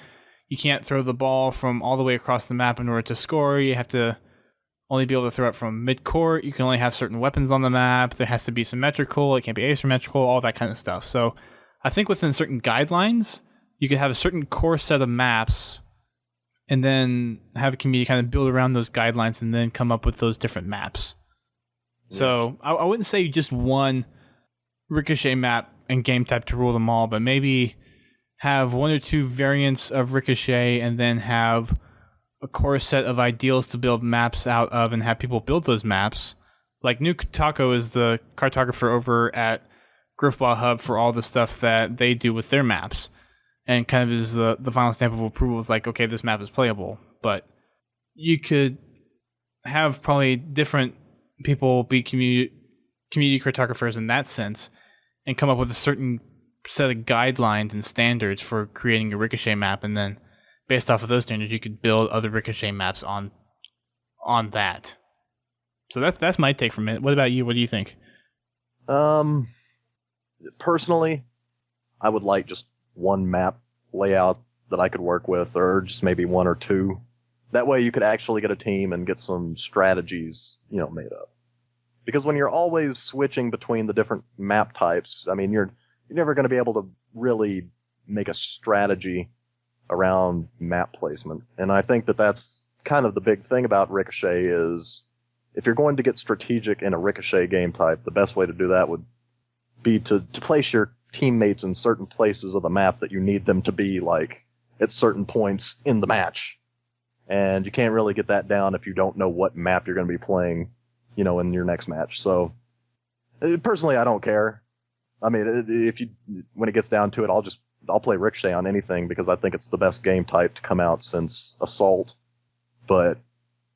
You can't throw the ball from all the way across the map in order to score. You have to only be able to throw it from mid-court. You can only have certain weapons on the map. There has to be symmetrical. It can't be asymmetrical, all that kind of stuff. So I think within certain guidelines, you could have a certain core set of maps and then have a community kind of build around those guidelines and then come up with those different maps. Yeah. So I wouldn't say just one Ricochet map and game type to rule them all, but maybe have one or two variants of Ricochet and then have a core set of ideals to build maps out of and have people build those maps. Like New Taco is the cartographer over at Griffball Hub for all the stuff that they do with their maps, and kind of is the final stamp of approval is like, okay, this map is playable. But you could have probably different people be community cartographers in that sense and come up with a certain set of guidelines and standards for creating a Ricochet map, and then based off of those standards you could build other Ricochet maps on that. So that's my take from it. What about you? What do you think? Personally, I would like just one map layout that I could work with, or just maybe one or two. That way you could actually get a team and get some strategies, made up. Because when you're always switching between the different map types, I mean, you're never going to be able to really make a strategy around map placement. And I think that that's kind of the big thing about Ricochet is if you're going to get strategic in a Ricochet game type, the best way to do that would be to place your teammates in certain places of the map that you need them to be, like, at certain points in the match. And you can't really get that down if you don't know what map you're going to be playing, in your next match. So, personally, I don't care. I mean, when it gets down to it, I'll play Ricochet on anything because I think it's the best game type to come out since Assault. But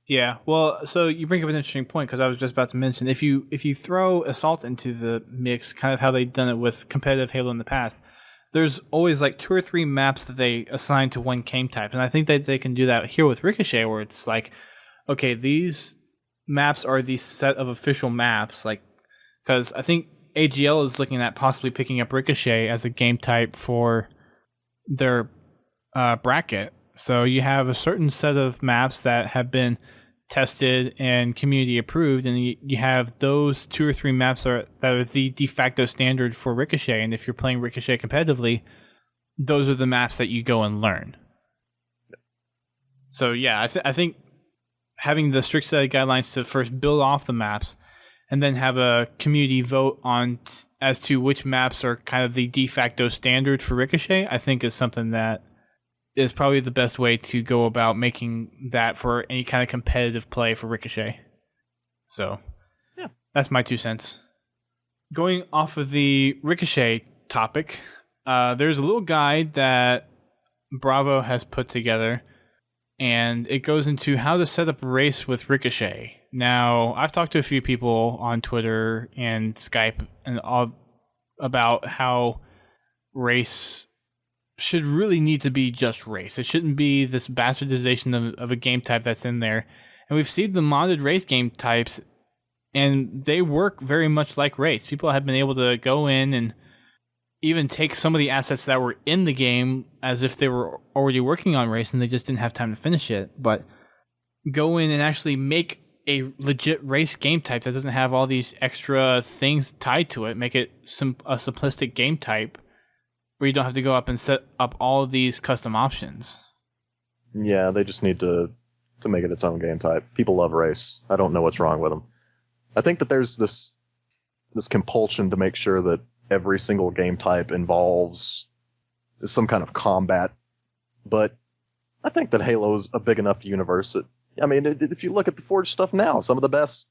yeah, well, so you bring up an interesting point because I was just about to mention if you throw Assault into the mix, kind of how they've done it with competitive Halo in the past, there's always like 2 or 3 maps that they assign to one game type, and I think that they can do that here with Ricochet, where it's like, okay, these maps are the set of official maps, like, because I think AGL is looking at possibly picking up Ricochet as a game type for their bracket. So you have a certain set of maps that have been tested and community approved, and you have those 2 or 3 maps that are the de facto standard for Ricochet. And if you're playing Ricochet competitively, those are the maps that you go and learn. So yeah, I think having the strict set of guidelines to first build off the maps and then have a community vote on as to which maps are kind of the de facto standard for Ricochet, I think is something that is probably the best way to go about making that for any kind of competitive play for Ricochet. So, yeah, that's my 2 cents. Going off of the Ricochet topic, there's a little guide that Bravo has put together, and it goes into how to set up a race with Ricochet. Now, I've talked to a few people on Twitter and Skype and all about how race should really need to be just race. It shouldn't be this bastardization of a game type that's in there. And we've seen the modded race game types, and they work very much like race. People have been able to go in and even take some of the assets that were in the game as if they were already working on race and they just didn't have time to finish it. But go in and actually make a legit race game type that doesn't have all these extra things tied to it. Make it a simplistic game type where you don't have to go up and set up all of these custom options. Yeah, they just need to make it its own game type. People love race. I don't know what's wrong with them. I think that there's this compulsion to make sure that every single game type involves some kind of combat. But I think that Halo's a big enough universe that, I mean, if you look at the Forge stuff now, some of the best,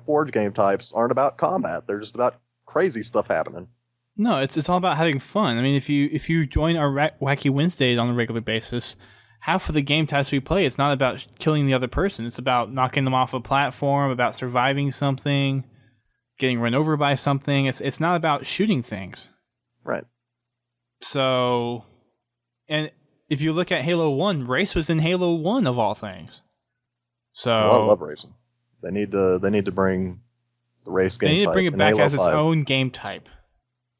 Forge game types aren't about combat. They're just about crazy stuff happening. No, it's all about having fun. I mean, if you join our Wacky Wednesdays on a regular basis, half of the game types we play, it's not about killing the other person. It's about knocking them off a platform, about surviving something, getting run over by something. It's not about shooting things. Right. So, and if you look at Halo 1, race was in Halo 1 of all things. So Well, I love racing. They need to bring the race game. They need to type bring it in back Halo as its 5. own game type,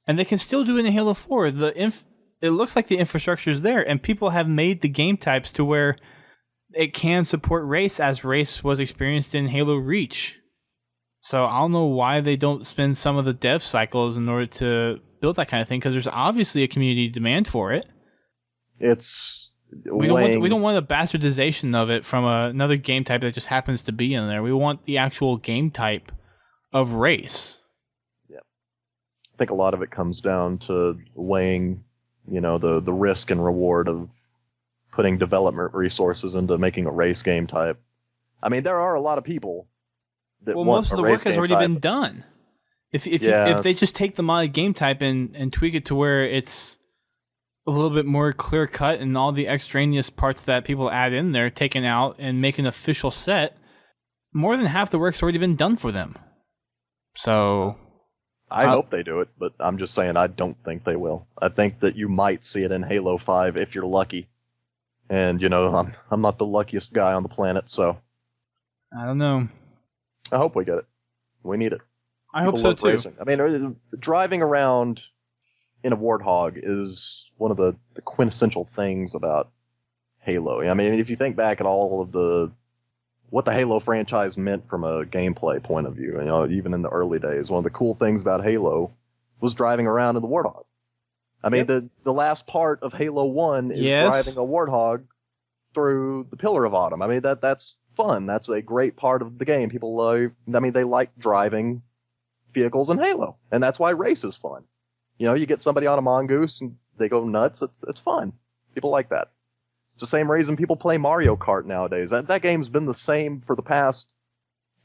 and they can still do it in Halo 4. It looks like the infrastructure is there, and people have made the game types to where it can support race as race was experienced in Halo Reach. So I don't know why they don't spend some of the dev cycles in order to build that kind of thing, because there's obviously a community demand for it. We don't want a bastardization of it from another game type that just happens to be in there. We want the actual game type of race. Yeah, I think a lot of it comes down to weighing, the risk and reward of putting development resources into making a race game type. I mean, there are a lot of people that want most of a the race work has game already type. been done. If they just take the modded game type and tweak it to where it's a little bit more clear cut and all the extraneous parts that people add in there taken out and make an official set, more than half the work's already been done for them. So I hope they do it, but I'm just saying I don't think they will. I think that you might see it in Halo 5 if you're lucky. And, I'm not the luckiest guy on the planet, so I don't know. I hope we get it. We need it. I hope so too. Racing. I mean, driving around in a Warthog is one of the quintessential things about Halo. I mean, if you think back at all of what the Halo franchise meant from a gameplay point of view, even in the early days, one of the cool things about Halo was driving around in the Warthog. I mean, the last part of Halo 1 is driving a Warthog through the Pillar of Autumn. I mean, that's fun. That's a great part of the game. People they like driving vehicles in Halo, and that's why race is fun. You get somebody on a mongoose and they go nuts. It's fun. People like that. It's the same reason people play Mario Kart nowadays. That game's been the same for the past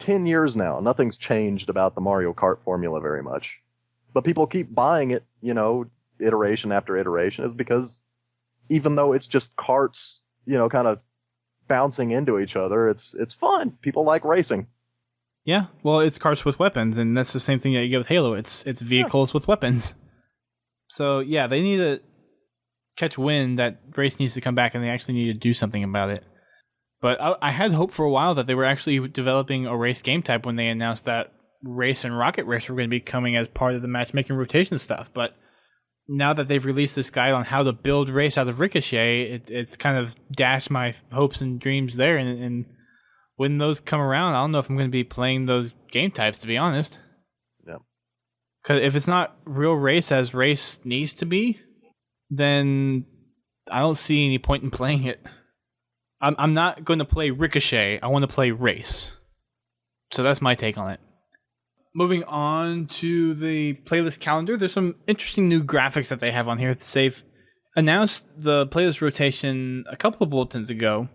10 years now. Nothing's changed about the Mario Kart formula very much. But people keep buying it, iteration after iteration, is because even though it's just carts, kind of bouncing into each other, it's fun. People like racing. Yeah, well, it's cars with weapons, and that's the same thing that you get with Halo. It's vehicles with weapons. So, yeah, they need to catch wind that race needs to come back, and they actually need to do something about it. But I had hope for a while that they were actually developing a race game type when they announced that Race and Rocket Race were going to be coming as part of the matchmaking rotation stuff. But now that they've released this guide on how to build race out of Ricochet, it's kind of dashed my hopes and dreams there. And when those come around, I don't know if I'm going to be playing those game types, to be honest. Yeah. Because if it's not real race as race needs to be, then I don't see any point in playing it. I'm not going to play Ricochet. I want to play race. So that's my take on it. Moving on to the playlist calendar, there's some interesting new graphics that they have on here. They've announced the playlist rotation a couple of bulletins ago,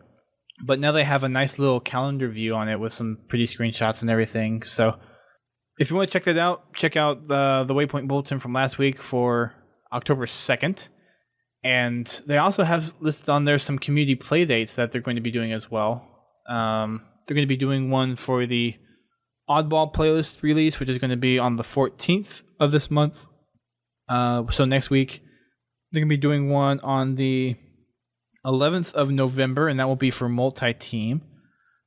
but now they have a nice little calendar view on it with some pretty screenshots and everything. So if you want to check that out, check out the Waypoint Bulletin from last week for October 2nd. And they also have listed on there some community playdates that they're going to be doing as well. They're going to be doing one for the Oddball playlist release, which is going to be on the 14th of this month. So next week, they're going to be doing one on the 11th of November, and that will be for multi-team.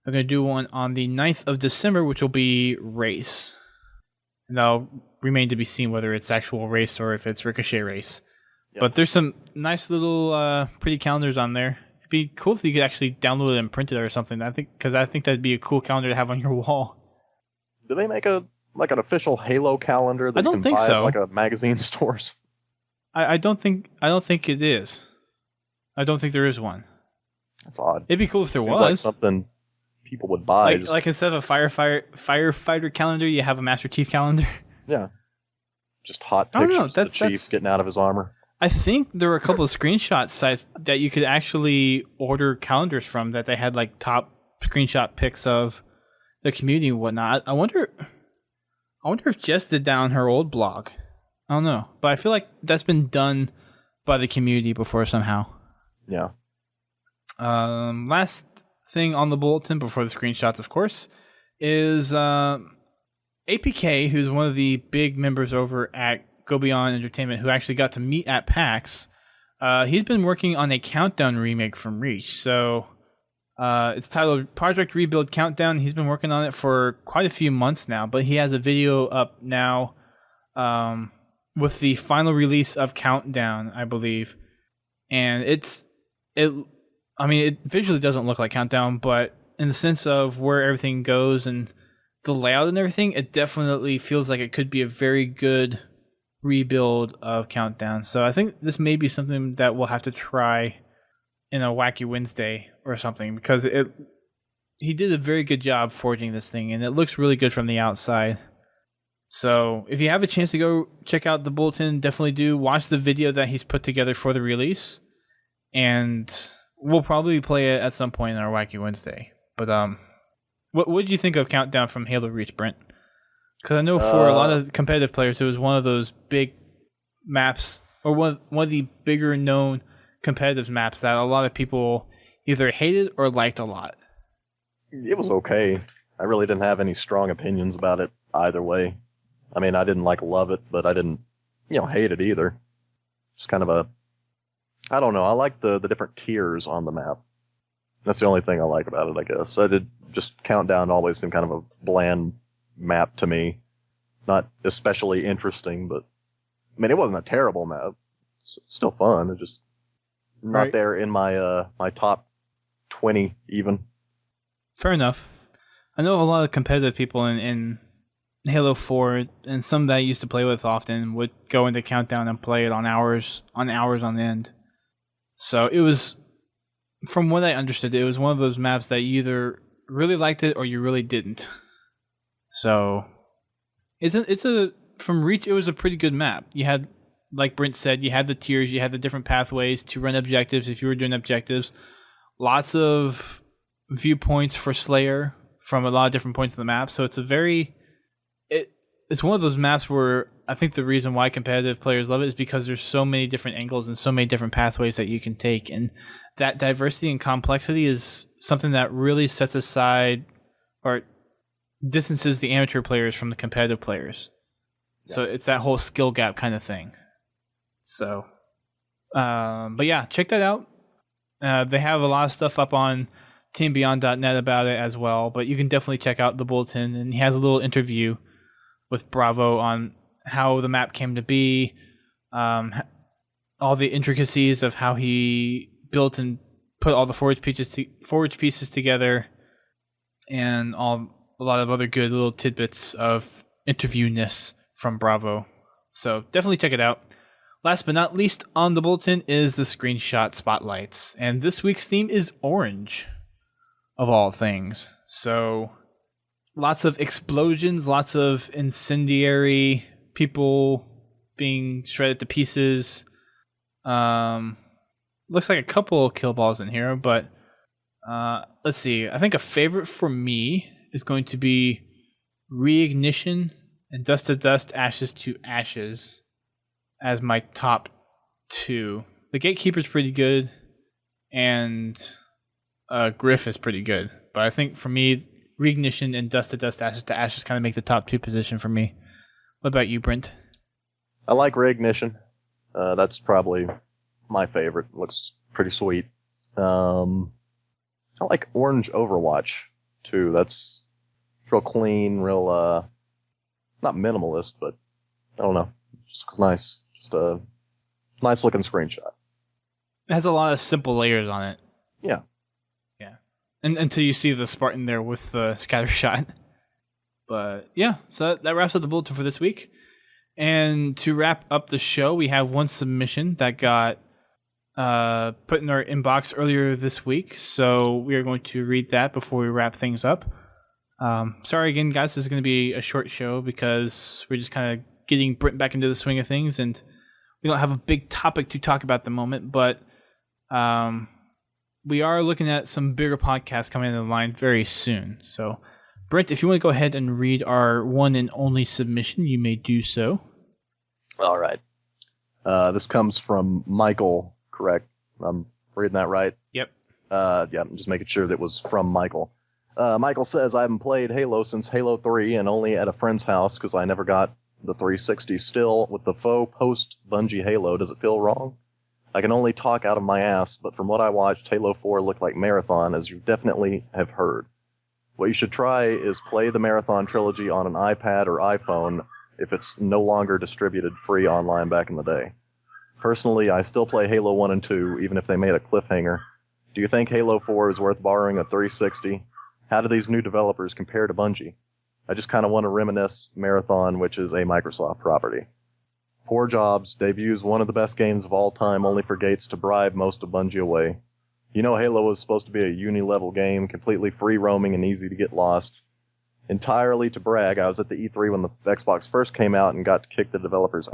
They're going to do one on the 9th of December, which will be race. And that'll remain to be seen whether it's actual race or if it's Ricochet race. Yep. But there's some nice little pretty calendars on there. It'd be cool if you could actually download it and print it or something. I think that'd be a cool calendar to have on your wall. Do they make an official Halo calendar that I don't you can think buy so. at like a magazine stores? I don't think it is. I don't think there is one. That's odd. It'd be cool if there Seems was. like something people would buy. Like instead of a firefighter calendar, you have a Master Chief calendar. Yeah. Just hot pictures of the Chief getting out of his armor. I think there were a couple of screenshot sites that you could actually order calendars from that they had like top screenshot pics of the community and whatnot. I wonder if Jess did that on her old blog. I don't know. But I feel like that's been done by the community before somehow. Yeah. Last thing on the bulletin before the screenshots, of course, is APK, who's one of the big members over at Go Beyond Entertainment, who actually got to meet at PAX. He's been working on a Countdown remake from Reach. So it's titled Project Rebuild Countdown. He's been working on it for quite a few months now, but he has a video up now with the final release of Countdown, I believe. And it visually doesn't look like Countdown, but in the sense of where everything goes and the layout and everything, it definitely feels like it could be a very good rebuild of Countdown. So I think this may be something that we'll have to try in a Wacky Wednesday or something, because he did a very good job forging this thing, and it looks really good from the outside. So if you have a chance to go check out the bulletin, definitely do. Watch the video that he's put together for the release, and we'll probably play it at some point in our Wacky Wednesday. But what did you think of Countdown from Halo Reach, Brent? Because I know for a lot of competitive players, it was one of those big maps, or one of the bigger known competitive maps that a lot of people either hated or liked a lot. It was okay. I really didn't have any strong opinions about it either way. I mean, I didn't love it, but I didn't, hate it either. Just kind of I don't know. I like the different tiers on the map. That's the only thing I like about it, I guess. I did just Countdown always seemed kind of a bland map to me. Not especially interesting, but I mean, it wasn't a terrible map. It's still fun. It's just not there in my my top 20 even. Fair enough. I know a lot of competitive people in Halo 4, and some that I used to play with often would go into Countdown and play it on hours on end. So it was, from what I understood, it was one of those maps that you either really liked it or you really didn't. So from Reach, it was a pretty good map. You had, like Brent said, you had the tiers, you had the different pathways to run objectives if you were doing objectives. Lots of viewpoints for Slayer from a lot of different points of the map. So it's one of those maps where I think the reason why competitive players love it is because there's so many different angles and so many different pathways that you can take. And that diversity and complexity is something that really sets aside or distances the amateur players from the competitive players. Yeah. So it's that whole skill gap kind of thing. So, but yeah, check that out. They have a lot of stuff up on teambeyond.net about it as well, but you can definitely check out the bulletin. And he has a little interview with Bravo on how the map came to be, all the intricacies of how he built and put all the forage pieces together, and a lot of other good little tidbits of interviewness from Bravo. So definitely check it out. Last but not least on the bulletin is the screenshot spotlights, and this week's theme is orange, of all things. So lots of explosions, lots of incendiary people being shredded to pieces. Looks like a couple of kill balls in here, but let's see. I think a favorite for me is going to be Reignition and Dust to Dust, Ashes to Ashes as my top two. The Gatekeeper's pretty good, and Griff is pretty good. But I think for me, Reignition and Dust to Dust, Ashes to Ashes kind of make the top two position for me. What about you, Brent? I like Reignition. That's probably my favorite. Looks pretty sweet. I like Orange Overwatch, too. That's real clean, real, not minimalist, but I don't know. Just looks nice. Just a nice looking screenshot. It has a lot of simple layers on it. Yeah. Yeah. And until you see the Spartan there with the scatter shot. But yeah, so that wraps up the bulletin for this week. And to wrap up the show, we have one submission that got put in our inbox earlier this week. So we are going to read that before we wrap things up. Sorry again, guys, this is going to be a short show because we're just kind of getting Brent back into the swing of things, and we don't have a big topic to talk about at the moment, but we are looking at some bigger podcasts coming in the line very soon. So, Brent, if you want to go ahead and read our one and only submission, you may do so. All right. This comes from Michael, correct? I'm reading that right? Yep. Yeah, I'm just making sure that it was from Michael. Michael says, I haven't played Halo since Halo 3 and only at a friend's house because I never got the 360 still, with the faux post-Bungie Halo, does it feel wrong? I can only talk out of my ass, but from what I watched, Halo 4 looked like Marathon, as you definitely have heard. What you should try is play the Marathon trilogy on an iPad or iPhone if it's no longer distributed free online back in the day. Personally, I still play Halo 1 and 2, even if they made a cliffhanger. Do you think Halo 4 is worth borrowing a 360? How do these new developers compare to Bungie? I just kind of want to reminisce Marathon, which is a Microsoft property. Poor Jobs debuts one of the best games of all time, only for Gates to bribe most of Bungie away. You know Halo was supposed to be a uni-level game, completely free-roaming and easy to get lost. Entirely to brag, I was at the E3 when the Xbox first came out and got to kick the developers.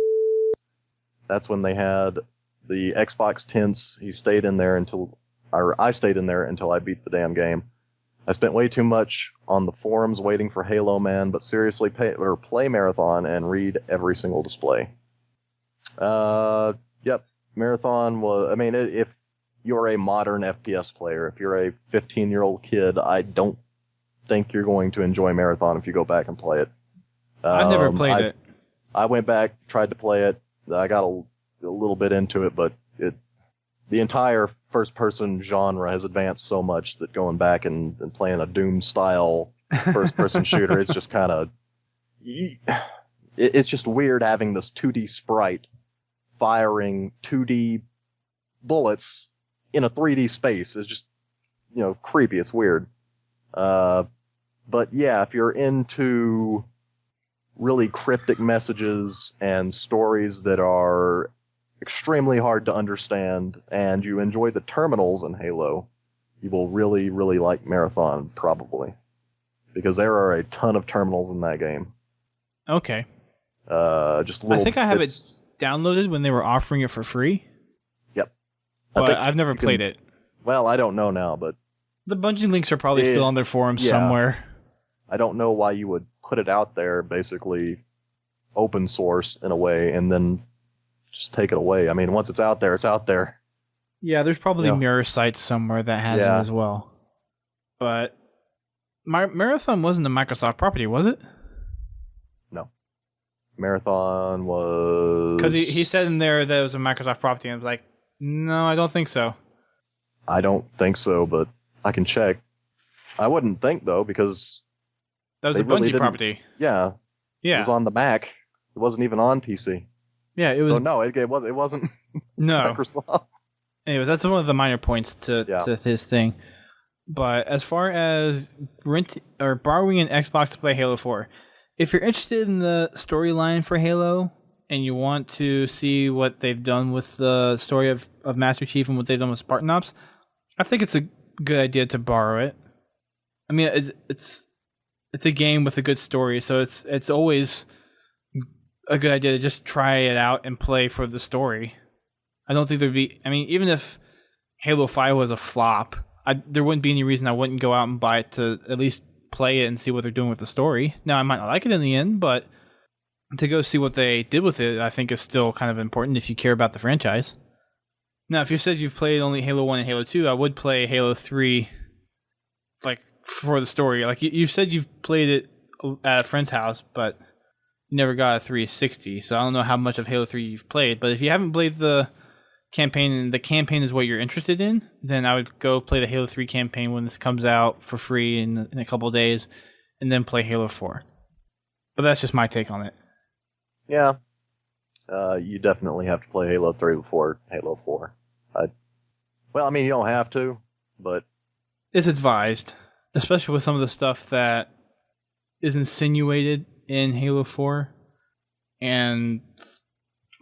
That's when they had the Xbox tints. I stayed in there until I beat the damn game. I spent way too much on the forums waiting for Halo Man, but seriously, play Marathon and read every single display. Yep, Marathon was, I mean, if you're a modern FPS player, if you're a 15-year-old kid, I don't think you're going to enjoy Marathon if you go back and play it. I've never played it. I went back, tried to play it. I got a little bit into it, but the entire first-person genre has advanced so much that going back and playing a Doom-style first-person shooter, it's just kind of... It's just weird having this 2D sprite firing 2D bullets in a 3D space. It's just, creepy. It's weird. But yeah, if you're into really cryptic messages and stories that are extremely hard to understand, and you enjoy the terminals in Halo, you will really, really like Marathon, probably. Because there are a ton of terminals in that game. Okay. Just little I think I have it downloaded when they were offering it for free. Yep. But I've never played it. Well, I don't know now, but... The Bungie links are probably still on their forums somewhere. I don't know why you would put it out there, basically open source in a way, and then just take it away. I mean, once it's out there, it's out there. Yeah, there's probably mirror sites somewhere that has it as well. But Marathon wasn't a Microsoft property, was it? No. Marathon was... Because he said in there that it was a Microsoft property, and I was like, no, I don't think so. I don't think so, but I can check. I wouldn't think, though, because... That was a Bungie property. Yeah. It was on the Mac. It wasn't even on PC. Yeah, it was... So no, it wasn't Microsoft. Anyways, that's one of the minor points to his thing. But as far as borrowing an Xbox to play Halo 4, if you're interested in the storyline for Halo and you want to see what they've done with the story of Master Chief and what they've done with Spartan Ops, I think it's a good idea to borrow it. I mean, it's a game with a good story, so it's always a good idea to just try it out and play for the story. I don't think there'd be... I mean, even if Halo 5 was a flop, there wouldn't be any reason I wouldn't go out and buy it to at least play it and see what they're doing with the story. Now, I might not like it in the end, but to go see what they did with it, I think is still kind of important if you care about the franchise. Now, if you said you've played only Halo 1 and Halo 2, I would play Halo 3, like, for the story. Like, you said you've played it at a friend's house, but you never got a 360, so I don't know how much of Halo 3 you've played. But if you haven't played the campaign and the campaign is what you're interested in, then I would go play the Halo 3 campaign when this comes out for free in a couple of days, and then play Halo 4. But that's just my take on it. Yeah. You definitely have to play Halo 3 before Halo 4. Well, I mean, you don't have to, but... It's advised, especially with some of the stuff that is insinuated in Halo 4. And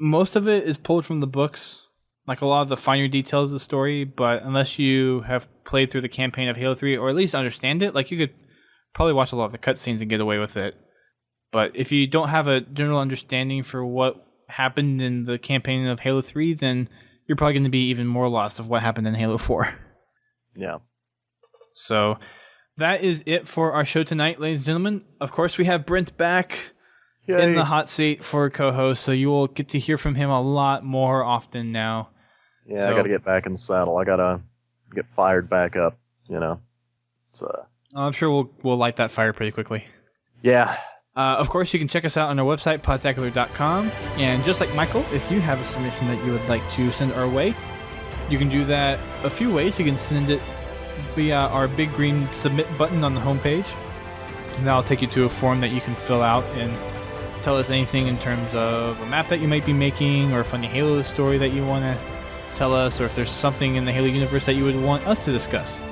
most of it is pulled from the books, like a lot of the finer details of the story, but unless you have played through the campaign of Halo 3, or at least understand it, like you could probably watch a lot of the cutscenes and get away with it. But if you don't have a general understanding for what happened in the campaign of Halo 3, then you're probably going to be even more lost of what happened in Halo 4. Yeah. So that is it for our show tonight, ladies and gentlemen. Of course, we have Brent back in the hot seat for co-host, so you will get to hear from him a lot more often now. Yeah, so, I got to get back in the saddle. I got to get fired back up, So I'm sure we'll light that fire pretty quickly. Yeah. Of course, you can check us out on our website, podtacular.com. And just like Michael, if you have a submission that you would like to send our way, you can do that a few ways. You can send it via our big green submit button on the homepage. And that'll take you to a form that you can fill out and tell us anything in terms of a map that you might be making or a funny Halo story that you want to tell us, or if there's something in the Halo universe that you would want us to discuss.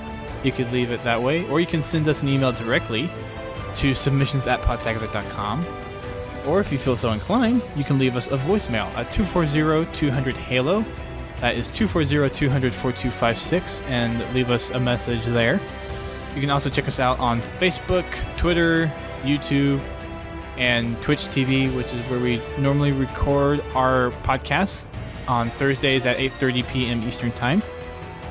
You could leave it that way, or you can send us an email directly to submissions@podtacular.com. Or if you feel so inclined, you can leave us a voicemail at 240-200-HALO. That is 240-200-4256, and leave us a message there. You can also check us out on Facebook, Twitter, YouTube, and Twitch TV, which is where we normally record our podcasts on Thursdays at 8:30 p.m. Eastern Time.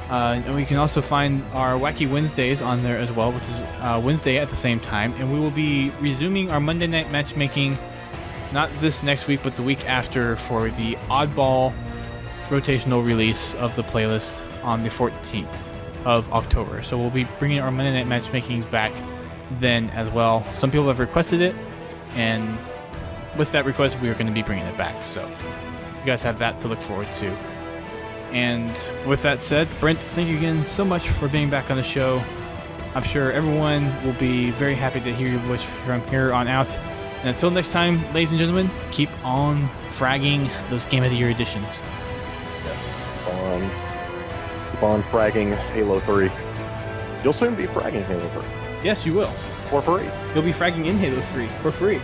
And we can also find our Wacky Wednesdays on there as well, which is Wednesday at the same time. And we will be resuming our Monday night matchmaking, not this next week, but the week after, for the Oddball rotational release of the playlist on the 14th of October. So we'll be bringing our Monday night matchmaking back then as well. Some people have requested it, and with that request, we are going to be bringing it back. So you guys have that to look forward to. And with that said, Brent, thank you again so much for being back on the show. I'm sure everyone will be very happy to hear your voice from here on out. And until next time, ladies and gentlemen, keep on fragging those Game of the Year editions. Keep on fragging Halo 3. You'll soon be fragging Halo 3. Yes, you will. For free. You'll be fragging in Halo 3 for free.